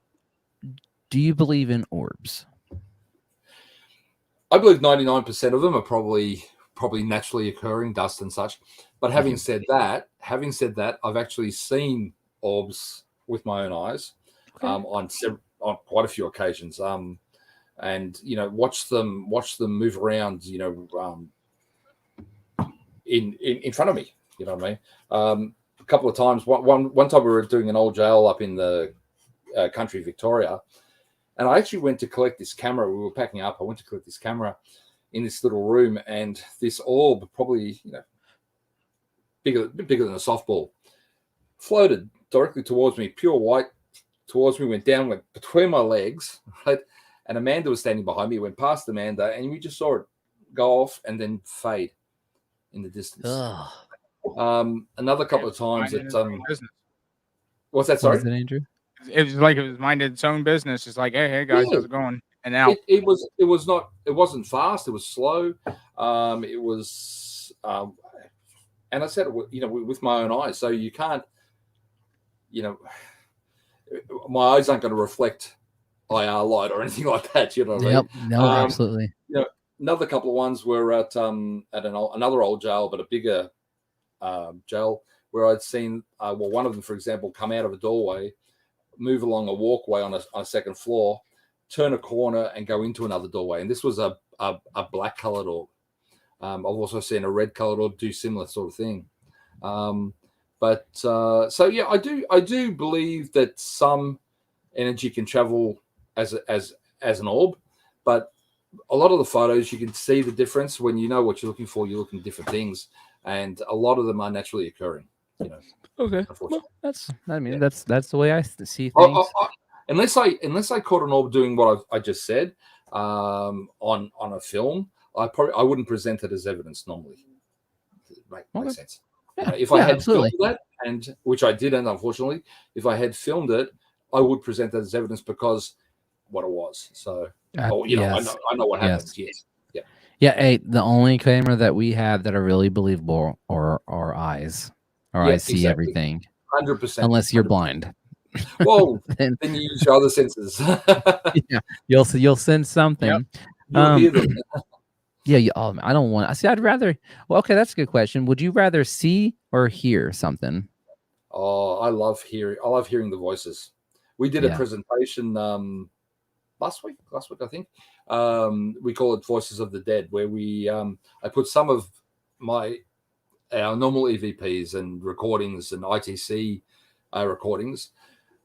Do you believe in orbs? I believe 99% of them are probably naturally occurring, dust and such. But having said that, I've actually seen orbs with my own eyes on quite a few occasions. And watch them move around. In front of me. You know what I mean? A couple of times. One time we were doing an old jail up in the country Victoria, and I actually went to collect this camera. We were packing up. I went to collect this camera in this little room, and this orb, probably bigger than a softball, floated directly towards me, pure white towards me, went down, went between my legs, right? And Amanda was standing behind me. Went past Amanda, and we just saw it go off and then fade in the distance. Another couple of times that what's that? Sorry, what is it, Andrew? It was like it was minded its own business. It's like, hey guys, how's it going? And now it wasn't fast. It was slow. It was, and I said it, with my own eyes. So you can't, my eyes aren't going to reflect IR light or anything like that. You know what I mean? Yep. No, absolutely. Another couple of ones were at another old jail, but a bigger jail, where I'd seen one of them, for example, come out of a doorway, move along a walkway on a second floor, turn a corner, and go into another doorway. And this was a black colored orb. I've also seen a red colored orb do similar sort of thing. So yeah, I do believe that some energy can travel as an orb, but a lot of the photos, you can see the difference. When you know what you're looking for, you're looking at different things, and a lot of them are naturally occurring. Okay, well, that's the way I see things. Unless I caught an orb doing what I just said on a film, I wouldn't present it as evidence normally. Makes sense. Yeah, if I had absolutely. filmed that, and which I didn't, unfortunately, if I had filmed it, I would present that as evidence because what it was. So, yes. I know what happened. Yes. Yeah. Yeah. Hey, the only camera that we have that are really believable are our eyes. Our eyes see everything. 100%. Unless you're blind. Well, then you use your other senses. Yeah, you'll sense something. Yep. You'll hear them. Yeah, I don't want. See, I'd rather. Well, okay, that's a good question. Would you rather see or hear something? Oh, I love hearing the voices. We did a presentation last week, I think. We call it Voices of the Dead, where I put some of our normal EVPs and recordings and ITC recordings,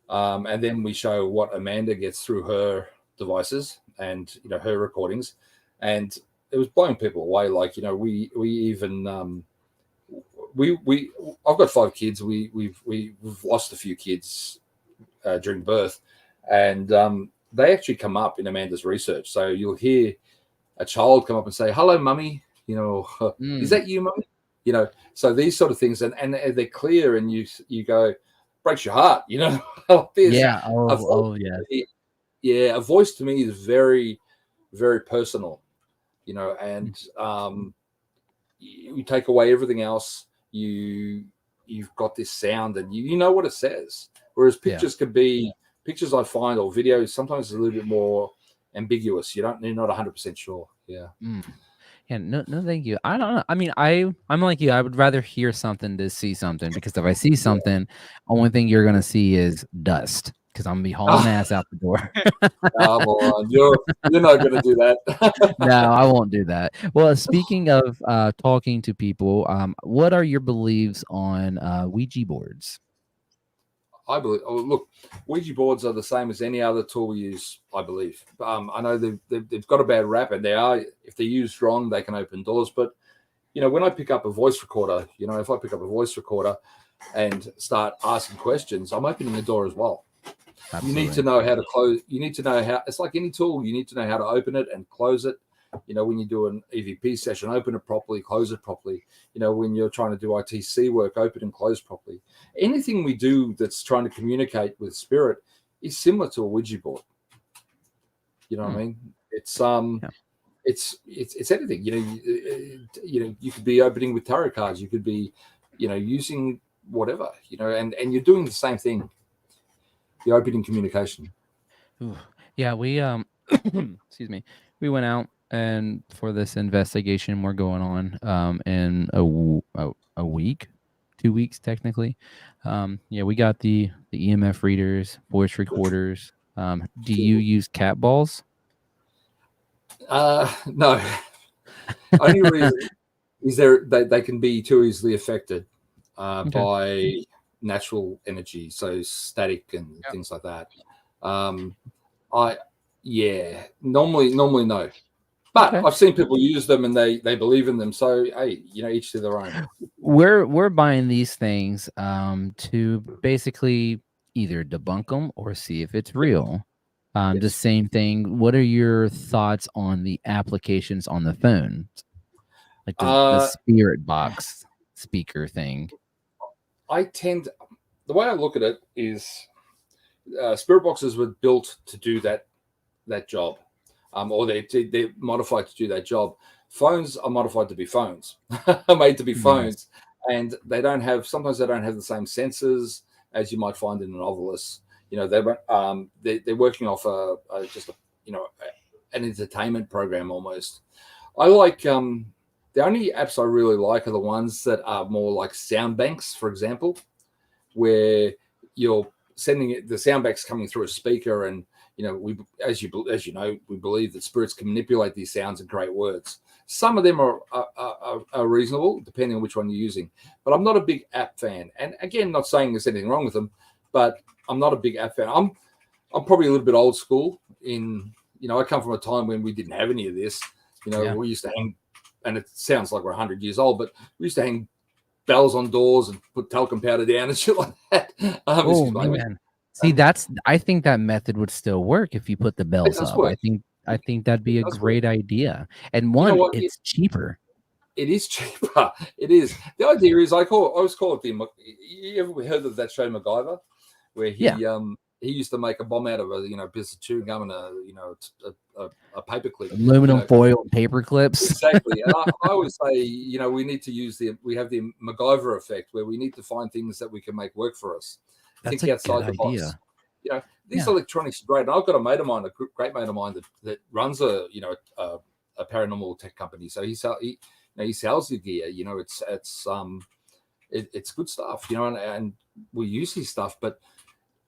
and then we show what Amanda gets through her devices and her recordings, and it was blowing people away. Like we even I've got 5 kids. We've lost a few kids during birth, and they actually come up in Amanda's research. So you'll hear a child come up and say, "Hello, mummy." Is that you, mummy? So these sort of things, and they're clear, and you go, breaks your heart. Yeah. A voice to me is very, very personal. And you take away everything else. You've got this sound, and you know what it says. Whereas pictures could be pictures I find, or videos, sometimes it's a little bit more ambiguous. You're not 100% sure. Yeah. Yeah, no, thank you. I don't know. I mean, I'm like you. I would rather hear something to see something, because if I see something, only thing you're gonna see is dust, because I'm gonna be hauling ass out the door. Come on, you're not gonna do that. No, I won't do that. Well, speaking of talking to people, what are your beliefs on Ouija boards? I believe. Oh, look, Ouija boards are the same as any other tool we use. I believe. I know they've got a bad rap, and if they're used wrong, they can open doors. But when I pick up a voice recorder, if I pick up a voice recorder and start asking questions, I'm opening the door as well. Absolutely. You need to know how to close. You need to know how. It's like any tool. You need to know how to open it and close it. When you do an EVP session, open it properly, close it properly. When you're trying to do ITC work, open and close properly. Anything we do that's trying to communicate with spirit is similar to a Ouija board. You know what I mean? It's it's anything. You could be opening with tarot cards. You could be, using whatever. And you're doing the same thing. You're opening communication. Ooh. Yeah, we excuse me. We went out and for this investigation we're going on in a week, 2 weeks technically. Yeah, we got the EMF readers, voice recorders. Do you use cat balls? No. Only reason is they can be too easily affected Okay. by natural energy, so static and Yep. things like that. I normally no, but Okay. I've seen people use them and they believe in them. So hey, each to their own. We're buying these things to basically either debunk them or see if it's real. The Yes. same thing. What are your thoughts on the applications on the phone, like the spirit box speaker thing? The way I look at it is spirit boxes were built to do that job, or they're modified to do that job. Phones are modified to be phones, are made to be phones, and sometimes they don't have the same sensors as you might find in an Ovilus. They're working off an entertainment program almost. I like the only apps I really like are the ones that are more like sound banks, for example, where you're sending the sound banks coming through a speaker, and we as you know, we believe that spirits can manipulate these sounds and create words. Some of them are reasonable depending on which one you're using, but I'm not a big app fan. And again, not saying there's anything wrong with them, but I'm not a big app fan. I'm probably a little bit old school in, I come from a time when we didn't have any of this. We used to hang, and it sounds like we're 100 years old, but we used to hang bells on doors and put talcum powder down and shit like that. Oh man. See, I think that method would still work if you put the bells up. Work. I think that'd be a great idea. And one, it's cheaper. It is cheaper. It is. The idea is I always call it you ever heard of that show MacGyver, where he used to make a bomb out of a piece of chewing gum and a paper clip, aluminum foil and paper clips. Exactly. And I always say, we need to we have the MacGyver effect, where we need to find things that we can make work for us. That's think outside the box. These electronics are great. And I've got a mate of mine, a great mate of mine that runs a paranormal tech company. So he sells the gear. It's good stuff. And we use his stuff, but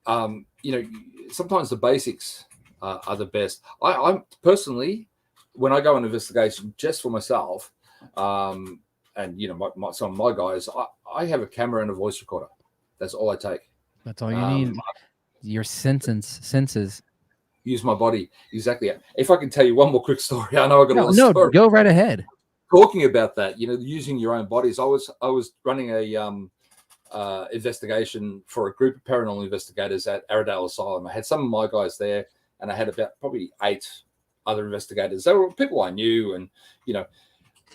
sometimes the basics are the best. I'm personally, when I go on investigation just for myself, and some of my guys, I have a camera and a voice recorder. That's all I take. That's all you need. Your senses. Use my body. Exactly. If I can tell you one more quick story, I know I got a lot of stories. Go right ahead. Talking about that, using your own bodies. I was running a investigation for a group of paranormal investigators at Arrowdale Asylum. I had some of my guys there, and I had about probably 8 other investigators. They were people I knew, and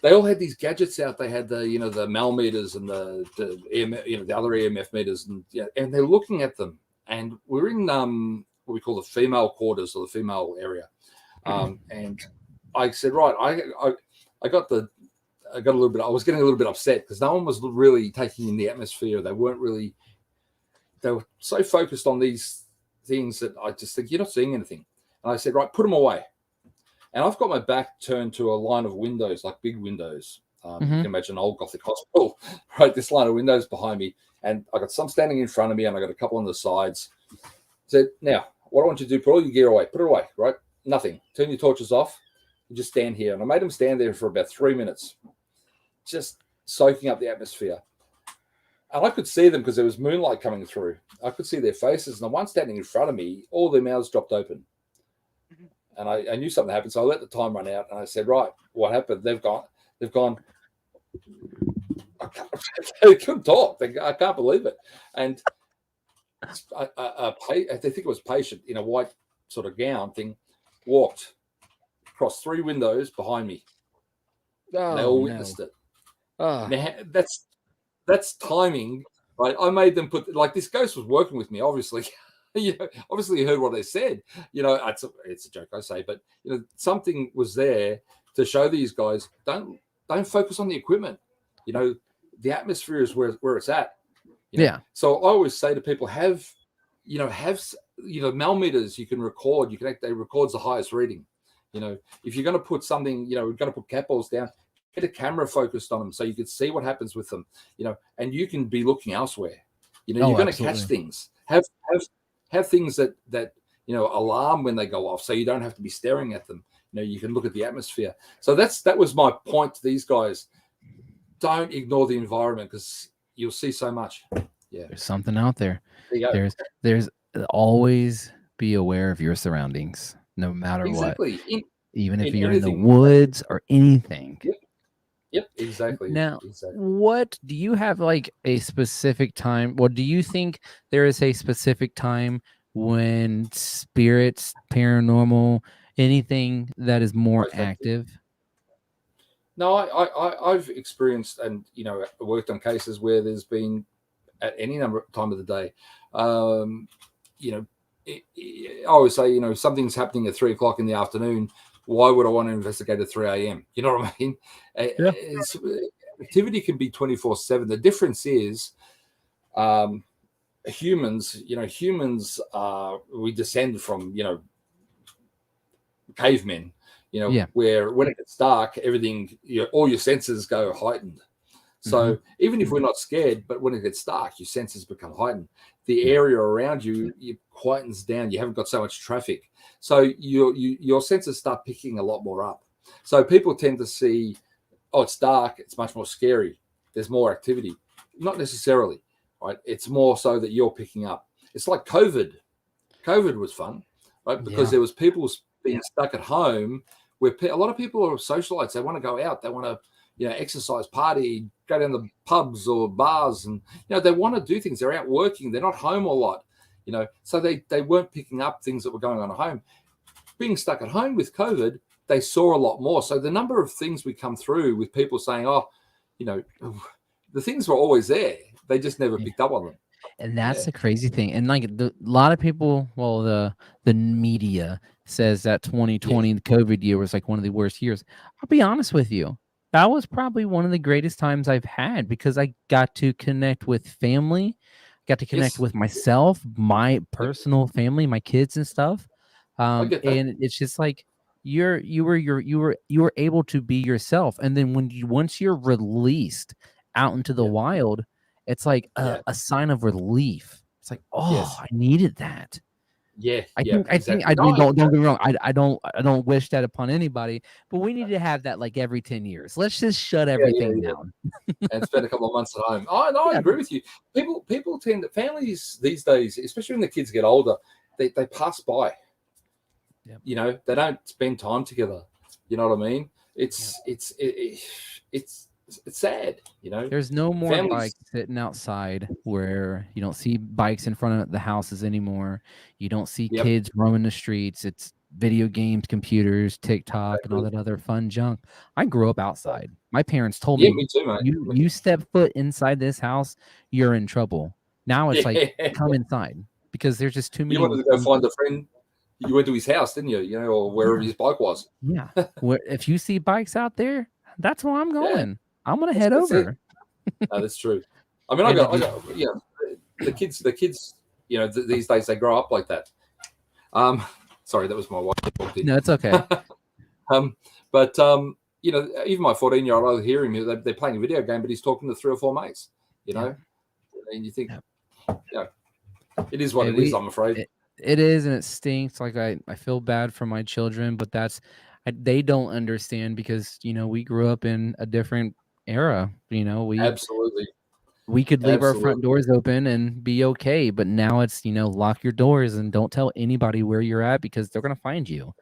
they all had these gadgets out. They had the mal meters and the EMF, the other EMF meters, and they're looking at them. And we're in what we call the female quarters, or the female area. And I said, right, I got a little bit. I was getting a little bit upset because no one was really taking in the atmosphere. They were so focused on these things that I just think, you're not seeing anything. And I said, right, put them away. And I've got my back turned to a line of windows, like big windows. You can imagine an old Gothic hospital, right? This line of windows behind me. And I got some standing in front of me, and I got a couple on the sides. I said, now, what I want you to do, put all your gear away. Put it away, right? Nothing. Turn your torches off. You just stand here. And I made them stand there for about 3 minutes, just soaking up the atmosphere. And I could see them because there was moonlight coming through. I could see their faces. And the one standing in front of me, all their mouths dropped open. And I knew something happened. So I let the time run out. And I said, right, what happened? They've gone. They couldn't talk. I can't believe it. And I think it was patient in a white sort of gown thing, walked across 3 windows behind me. Oh, they all witnessed it. Oh. Now, that's timing, right? I made them put, like, this ghost was working with me, obviously. Obviously you heard what they said. It's a joke, I say, but something was there to show these guys, don't focus on the equipment. The atmosphere is where it's at. So I always say to people, have millimeters you can record. They records the highest reading. If you're going to put something, we're going to put cat balls down, get a camera focused on them so you can see what happens with them, and you can be looking elsewhere. You're going to catch things. Have things that alarm when they go off, so you don't have to be staring at them. You can look at the atmosphere. So that was my point to these guys. Don't ignore the environment, because you'll see so much. Yeah, there's something out there. There There's always be aware of your surroundings, no matter what. Even if you're in the woods or anything. Yep, exactly. Now, what do you have, like, a specific time? Well, do you think there is a specific time when spirits, paranormal, anything that is more active? No, I've experienced and worked on cases where there's been, at any number of time of the day, I always say, something's happening at 3 o'clock in the afternoon. Why would I want to investigate at 3 a.m.? You know what I mean? Yeah. Activity can be 24/7. The difference is humans, we descend from, cavemen, where when it gets dark, everything, all your senses go heightened. So even if we're not scared, but when it gets dark, your senses become heightened. The area around you quietens down. You haven't got so much traffic. So your senses start picking a lot more up. So people tend to see, it's dark, it's much more scary, there's more activity. Not necessarily, right? It's more so that you're picking up. It's like COVID. COVID was fun, right? Because there was people being stuck at home, where a lot of people are socialites. They want to go out. They want to, exercise, party, go down the pubs or bars, and they want to do things. They're out working. They're not home a lot, so they weren't picking up things that were going on at home. Being stuck at home with COVID, they saw a lot more. So the number of things we come through with people saying, the things were always there. They just never picked up on them. And that's the crazy thing. And like a lot of people, the media says that 2020, the COVID year, was like one of the worst years. I'll be honest with you. That was probably one of the greatest times I've had, because I got to connect with family, got to connect with myself, my personal family, my kids and stuff. And it's just like you were able to be yourself. And then once you're released out into the wild, it's like a sign of relief. It's like, I needed that. I think don't get me wrong. I don't wish that upon anybody, but we need to have that like every 10 years. Let's just shut everything down and spend a couple of months at home. Oh no, I agree with you. People tend to, families these days, especially when the kids get older, they pass by. Yep. They don't spend time together. You know what I mean? It's sad, There's no more bikes sitting outside where you don't see bikes in front of the houses anymore. You don't see kids roaming the streets. It's video games, computers, TikTok, and all that other fun junk. I grew up outside. My parents told me, me too, mate. You step foot inside this house, you're in trouble. Now it's like, come inside, because there's just too many. You wanted to go find a friend. You went to his house, didn't you? Or wherever his bike was. Yeah. If you see bikes out there, that's where I'm going. Yeah. I'm gonna head over. No, that's true. I mean, I got the kids. These days they grow up like that. Sorry, that was my wife. No, it's okay. But even my 14-year-old, I hear him. They're playing a video game, but he's talking to 3 or 4 mates. And you think, it is what it is. I'm afraid it is, and it stinks. Like I feel bad for my children, but they don't understand, because we grew up in a different era. Absolutely, we could leave our front doors open and be okay, but now it's lock your doors and don't tell anybody where you're at, because they're gonna find you.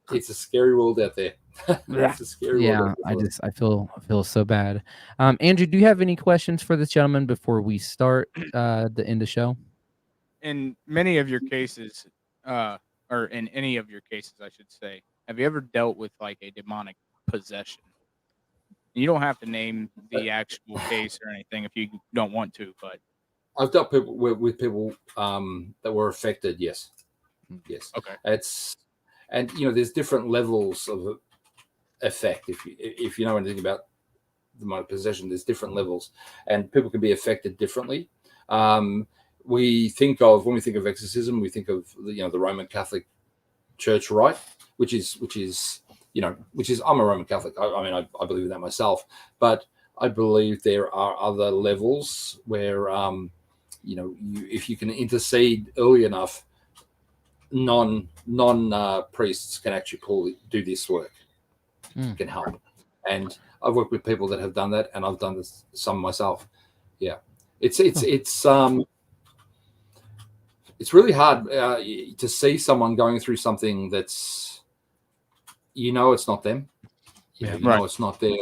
It's a scary world out there. It's a scary world. I feel so bad. Andrew, do you have any questions for this gentleman before we start the end of the show? In many of your cases, or in any of your cases, I should say, have you ever dealt with like a demonic possession? You don't have to name the actual case or anything if you don't want to, but I've dealt with people that were affected. Yes. Okay. There's different levels of effect. If you know anything about demonic possession, there's different levels, and people can be affected differently. we think of, when we think of exorcism, we think of the Roman Catholic Church rite, which is I'm a Roman Catholic. I believe in that myself, but I believe there are other levels where if you can intercede early enough, non priests can actually do this work, can help. And I've worked with people that have done that, and I've done this some myself. Yeah, it's really hard to see someone going through something that's, it's not them. It's not their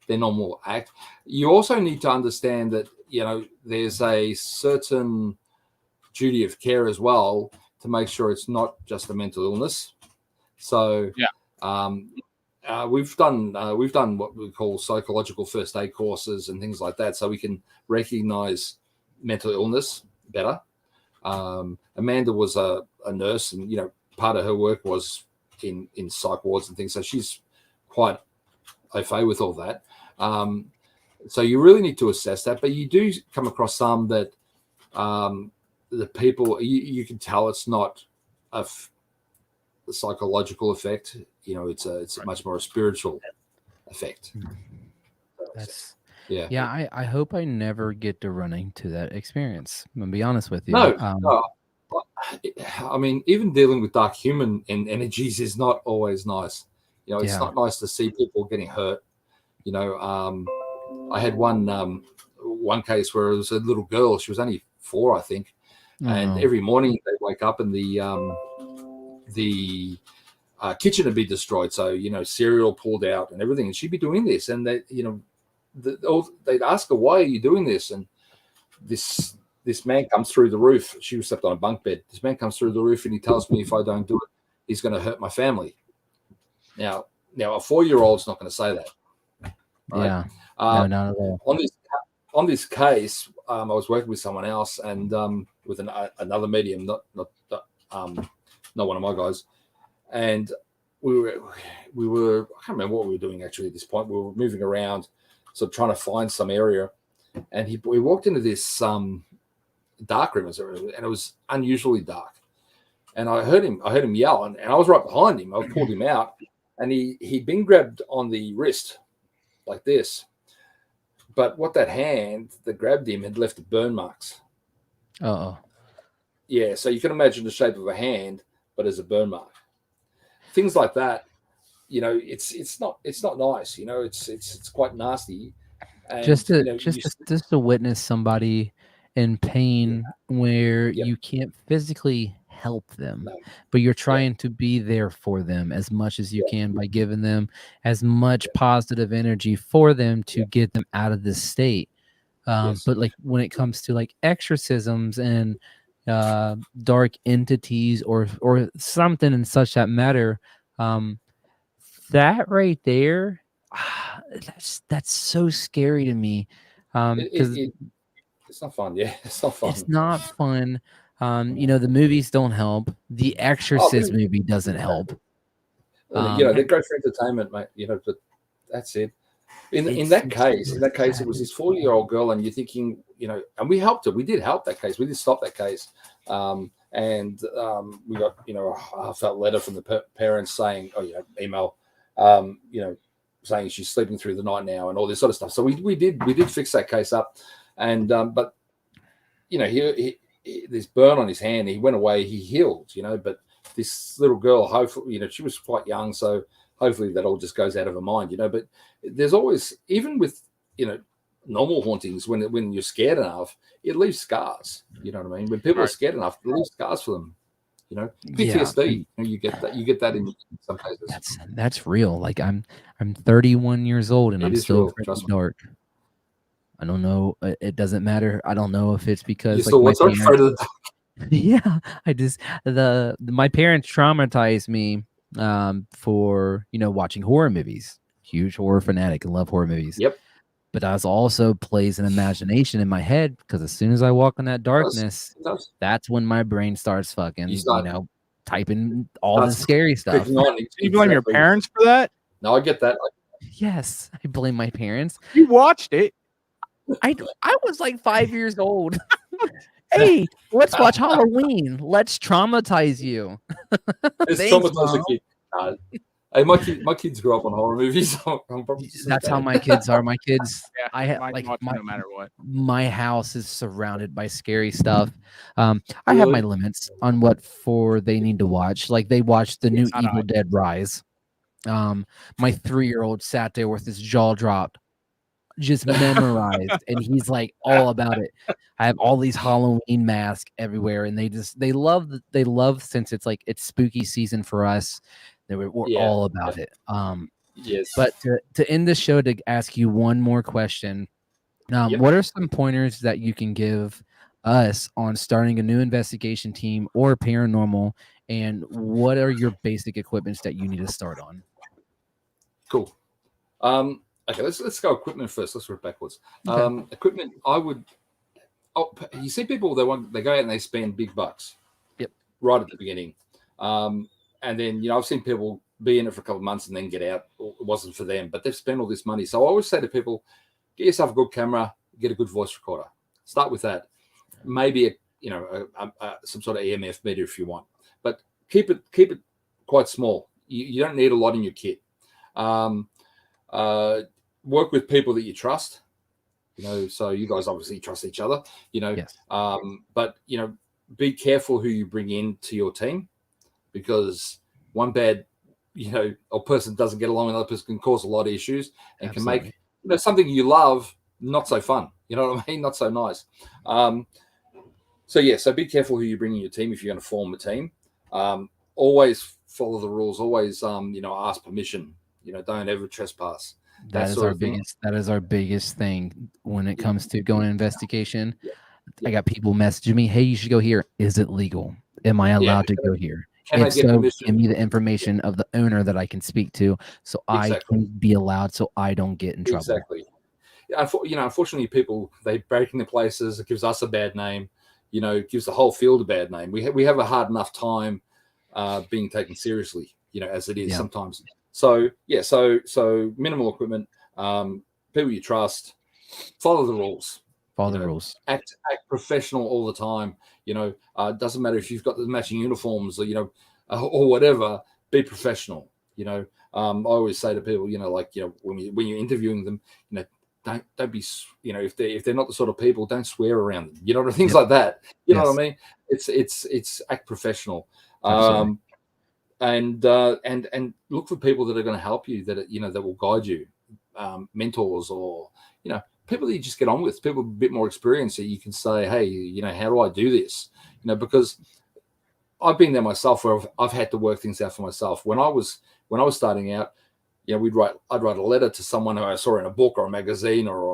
normal act. You also need to understand that there's a certain duty of care as well to make sure it's not just a mental illness. So we've done what we call psychological first aid courses and things like that, so we can recognize mental illness better. Amanda was a nurse, and part of her work was in psych wards and things, so she's quite au fait with all that. So you really need to assess that, but you do come across some that the people, you can tell it's not a psychological effect. It's a much more a spiritual effect. I hope I never get to run into that experience. I'm gonna be honest with you. No. I mean, even dealing with dark human energies is not always nice. It's not nice to see people getting hurt. I had one case where it was a little girl. She was only 4, I think, and every morning they wake up and the kitchen would be destroyed. So cereal pulled out and everything, and she'd be doing this, and they'd ask her, "Why are you doing this?" And this man comes through the roof. She was slept on a bunk bed. This man comes through the roof and he tells me if I don't do it, he's going to hurt my family. Now a 4-year-old's not going to say that. Right? Yeah. No, not at all. On this case, I was working with someone else and with another medium, not one of my guys, and we were I can't remember what we were doing actually at this point. We were moving around, so trying to find some area, and we walked into this dark room, and it was unusually dark, and I heard him yell, and I was right behind him. I pulled him out, and he'd been grabbed on the wrist like this. But what that hand that grabbed him had left burn marks. Oh. Yeah, so you can imagine the shape of a hand, but as a burn mark. Things like that, it's not nice. It's quite nasty. And, just to witness somebody in pain where you can't physically help them, but you're trying to be there for them as much as you can by giving them as much positive energy for them to get them out of this state. But like when it comes to like exorcisms and dark entities or something and such that matter, that right there, that's so scary to me. Because it's not fun. Yeah, it's not fun. It's not fun. The movies don't help. The Exorcist movie doesn't help. They're great for entertainment, mate. But that's it. In that case, it was this 4-year-old girl, and you're thinking, and we helped her. We did help that case. We did stop that case. And we got, a heartfelt letter from the parents saying, email, saying she's sleeping through the night now and all this sort of stuff. So we did fix that case up. And, but, he this burn on his hand, he went away, he healed, but this little girl, hopefully, she was quite young. So hopefully that all just goes out of her mind, but there's always, even with, normal hauntings, when you're scared enough, it leaves scars. You know what I mean? When people are scared enough, it leaves scars for them. PTSD. Yeah. You get that in some cases. That's real. Like I'm 31 years old and I'm still afraid of the dark. I don't know. It doesn't matter. I don't know if it's because afraid of the dark. Yeah, my parents traumatized me for watching horror movies. Huge horror fanatic and love horror movies. Yep. But that also plays an imagination in my head because as soon as I walk in that darkness, that's when my brain starts fucking, typing all the scary stuff. Do you blame your parents for that? No, I get that. Yes, I blame my parents. You watched it. I was like 5 years old. Hey, let's watch Halloween. Let's traumatize you. It's Thanks, traumatized Mom. a kid. Hey, my kids grew up on horror movies. I'm probably just as That's how bad. my kids are. My kids, Yeah, I ha- mine's like watching no matter what. my house is surrounded by scary stuff. I have my Really? limits on what for they need to watch. Like they watched the new It's not Evil Dead Rise. My 3-year-old sat there with his jaw dropped, just memorized, and he's like all about it. I have all these Halloween masks everywhere, and they love since it's like it's spooky season for us. We're Yeah. all about it. Yes. But to end the show, to ask you one more question, Yep. what are some pointers that you can give us on starting a new investigation team or paranormal, and what are your basic equipments that you need to start on? Cool. Okay, let's go equipment first. Let's work backwards. Okay. Equipment, I would. Oh, you see people they go out and they spend big bucks. Yep. Right at the beginning, and then I've seen people be in it for a couple of months and then get out. It wasn't for them, but they've spent all this money. So I always say to people, get yourself a good camera, get a good voice recorder. Start with that. Maybe some sort of EMF meter if you want, but keep it quite small. You don't need a lot in your kit. Work with people that you trust, so you guys obviously trust each other, Yes. but be careful who you bring into your team, because one bad or person doesn't get along with another person can cause a lot of issues and Absolutely. can make something you love not so fun, you know what I mean, not so nice. So be careful who you bring in your team if you're going to form a team. Always follow the rules, always ask permission, don't ever trespass. That is our biggest. That is our biggest thing when it comes to going to investigation. Yeah. I got people messaging me, "Hey, you should go here. Is it legal? Am I allowed to go here? Can I If get so, permission? give me the information of the owner that I can speak to, so I Exactly. can be allowed, so I don't get in trouble." Exactly. Unfortunately, people, they break into places. It gives us a bad name. It gives the whole field a bad name. We have a hard enough time being taken seriously, as it is sometimes. So minimal equipment, people you trust, follow the rules. Follow the rules. Act professional all the time. Doesn't matter if you've got the matching uniforms or or whatever. Be professional. I always say to people, when you're interviewing them, don't be, if they're not the sort of people, don't swear around them. Things like that. You know what I mean? It's act professional. Absolutely. And look for people that are going to help you, that will guide you, mentors, or people that you just get on with, people with a bit more experience that you can say, hey, how do I do this? Because I've been there myself, where I've had to work things out for myself. When I was starting out, I'd write a letter to someone who I saw in a book or a magazine or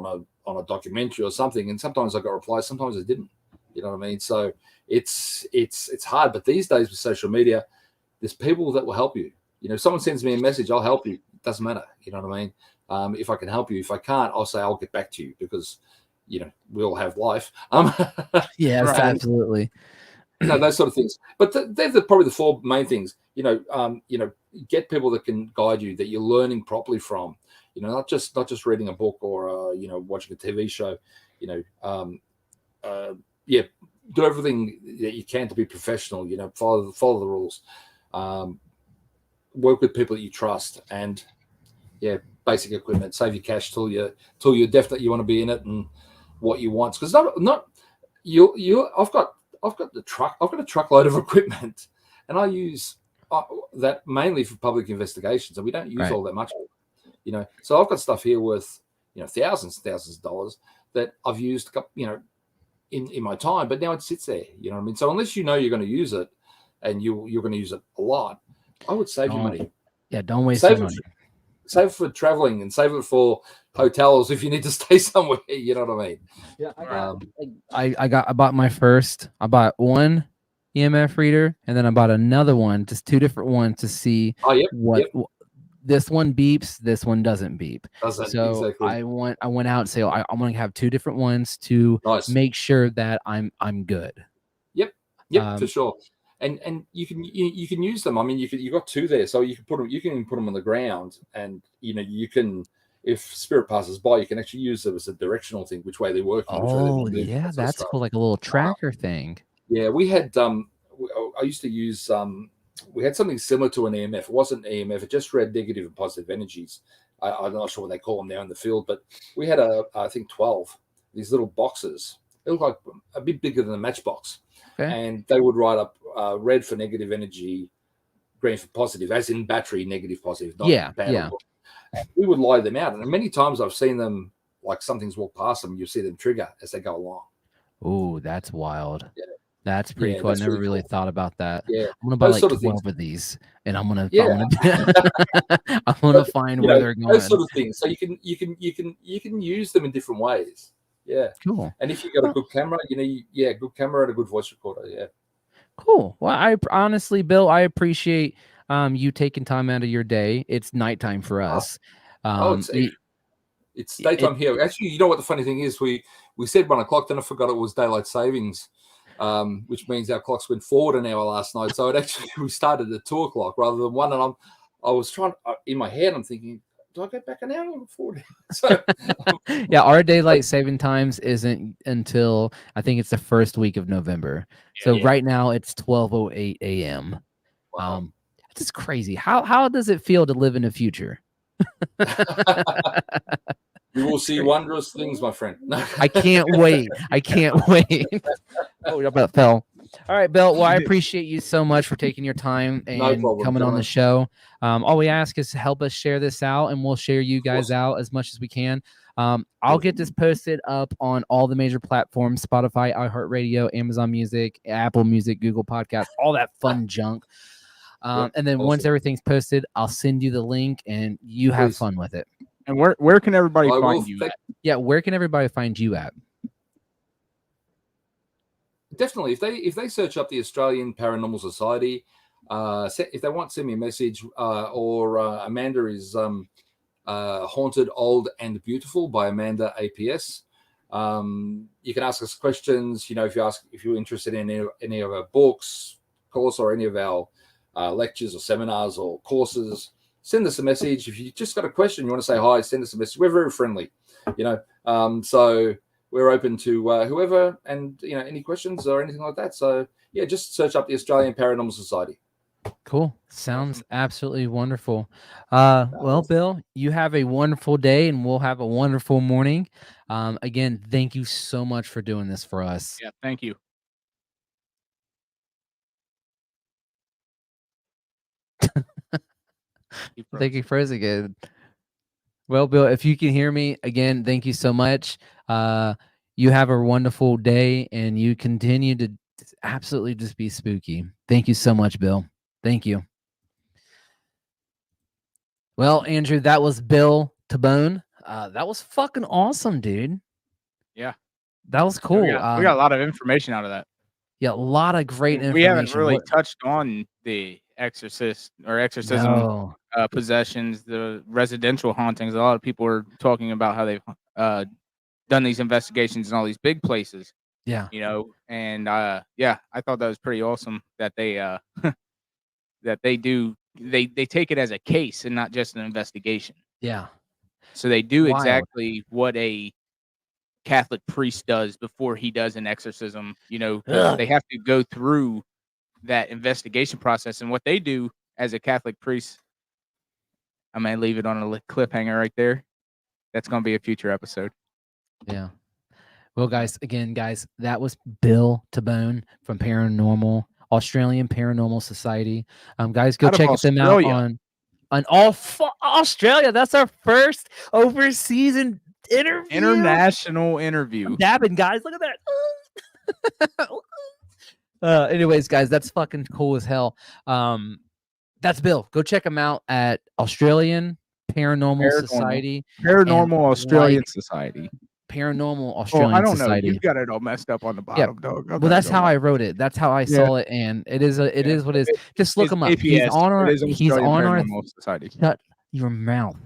on a documentary or something, and sometimes I got replies, sometimes I didn't. You know what I mean? So it's hard. But these days with social media, there's people that will help you. Someone sends me a message, I'll help you. It doesn't matter. You know what I mean? If I can help you. If I can't, I'll say I'll get back to you, because we all have life. Yes, Right. Absolutely. Those sort of things. But they're probably the four main things. Get people that can guide you, that you're learning properly from. Not just reading a book or watching a TV show. Do everything that you can to be professional. Follow the rules. Work with people that you trust, and basic equipment. Save your cash till you're definite you want to be in it and what you want. Because not you. I've got the truck. I've got a truckload of equipment, and I use that mainly for public investigations, and we don't use all that much. So I've got stuff here worth thousands and thousands of dollars that I've used in my time, but now it sits there. You know what I mean? So unless you're going to use it, and you're going to use it a lot, I would save your money. Yeah, don't waste your money. Save it for traveling, and save it for hotels if you need to stay somewhere. You know what I mean? Yeah, I bought one EMF reader, and then I bought another one, just two different ones, to see this one beeps, this one doesn't beep. So exactly. I went out and say, I'm going to have two different ones to make sure that I'm good. Yep, for sure. And you can use them. I mean, you got two there, so you can put them on the ground, and you can, if spirit passes by, you can actually use them as a directional thing, which way they're working, which way they Oh, want to move. yeah, That sort of that's stuff. cool, like a little tracker thing. Yeah, we had I used to use we had something similar to an EMF. It wasn't EMF; it just read negative and positive energies. I'm not sure what they call them now in the field, but we had I think 12 these little boxes. They look like a bit bigger than a matchbox, and they would write up red for negative energy, green for positive, as in battery negative positive, not panel. We would lie them out, and many times I've seen them, like something's walked past them, you see them trigger as they go along. Oh, that's wild. Yeah. That's pretty cool. I never really thought about that. Yeah, I'm gonna buy like 12 of these, and I'm gonna I'm gonna find where they're going. Those sort of things. So you can use them in different ways. Yeah, cool. And if you've got a good camera, good camera and a good voice recorder. Yeah, cool. Well, I honestly, Bill, I appreciate you taking time out of your day. It's nighttime for us. It's daytime here. Actually, you know what the funny thing is? We said 1 o'clock, then I forgot it was daylight savings, which means our clocks went forward an hour last night. So we started at 2 o'clock rather than 1. And I was trying in my head. I'm thinking, do I go back an hour or forward? So yeah, our daylight saving times isn't until I think it's the first week of November. So right now it's 12:08 a.m. Wow. It's just crazy. How does it feel to live in the future? You will see wondrous things, my friend. I can't wait. Oh, about fell. All right, Bill. Well, I appreciate you so much for taking your time and coming on the show. All we ask is to help us share this out, and we'll share you guys out as much as we can. I'll get this posted up on all the major platforms: Spotify, iHeartRadio, Amazon Music, Apple Music, Google Podcasts, all that fun junk. And then once everything's posted, I'll send you the link, and you have fun with it. And where can everybody find you at? Yeah, where can everybody find you at? Definitely, if they search up the Australian Paranormal Society, if they want, send me a message. Or Amanda is Haunted, Old and Beautiful by Amanda APS. You can ask us questions. If you're interested in any of our books, course, or any of our lectures or seminars or courses, send us a message. If you just got a question, you want to say hi, send us a message. We're very friendly, so we're open to whoever, and any questions or anything like that. So yeah, just search up the Australian Paranormal Society. Cool. Sounds absolutely wonderful. Well, Bill, you have a wonderful day, and we'll have a wonderful morning. Again, thank you so much for doing this for us. Yeah, thank you. Thank you, froze again. Well, Bill, if you can hear me again, thank you so much. You have a wonderful day, and you continue to absolutely just be spooky. Thank you so much, Bill. Thank you. Well, Andrew, that was Bill Tabone. That was fucking awesome, dude. Yeah. That was cool. We got a lot of information out of that. Yeah, a lot of great information. We haven't really touched on the exorcism possessions, the residential hauntings. A lot of people are talking about how they've done these investigations in all these big places. Yeah. And I thought that was pretty awesome that they that they take it as a case and not just an investigation. Yeah. So they do exactly what a Catholic priest does before he does an exorcism. They have to go through that investigation process, and what they do as a Catholic priest, I may leave it on a cliffhanger right there. That's going to be a future episode. Yeah. Well, guys, that was Bill Tabone from Australian Paranormal Society. Guys, go check them out on Australia. That's our first overseas international interview. I'm dabbing, guys. Look at that. Anyways, guys, that's fucking cool as hell. That's Bill. Go check him out at Australian Paranormal Society. Paranormal Australian Society. Paranormal Australian Society. I don't know. You got it all messed up on the bottom, dog. Well, that's how I wrote it. That's how I saw it, and it is what it is. Just look him up. APS. He's on our Society. Shut your mouth.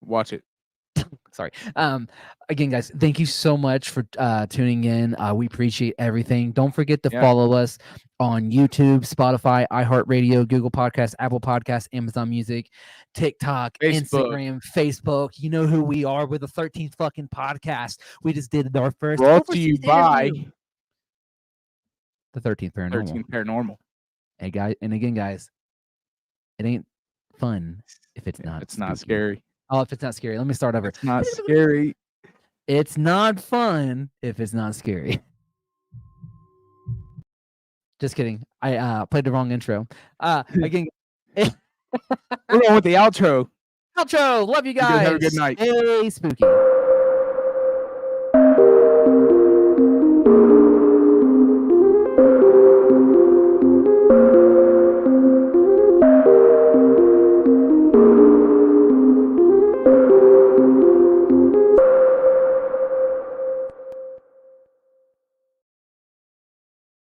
Watch it. Sorry. Again, guys, thank you so much for tuning in. We appreciate everything. Don't forget to follow us on YouTube, Spotify, iHeartRadio, Google Podcasts, Apple Podcasts, Amazon Music, TikTok, Instagram, Facebook. You know who we are. We're the 13th fucking podcast. We just did our first Brought to you overseas by interview. The 13th Paranormal. 13th Paranormal. Hey, guys, and again, guys, it ain't fun if it's not. It's not spooky. scary. Oh, if it's not scary. Let me start over. It's not scary. It's not fun if it's not scary. Just kidding. I played the wrong intro. Again, We're going with the outro. outro. Love you guys. Have a good night. Stay spooky.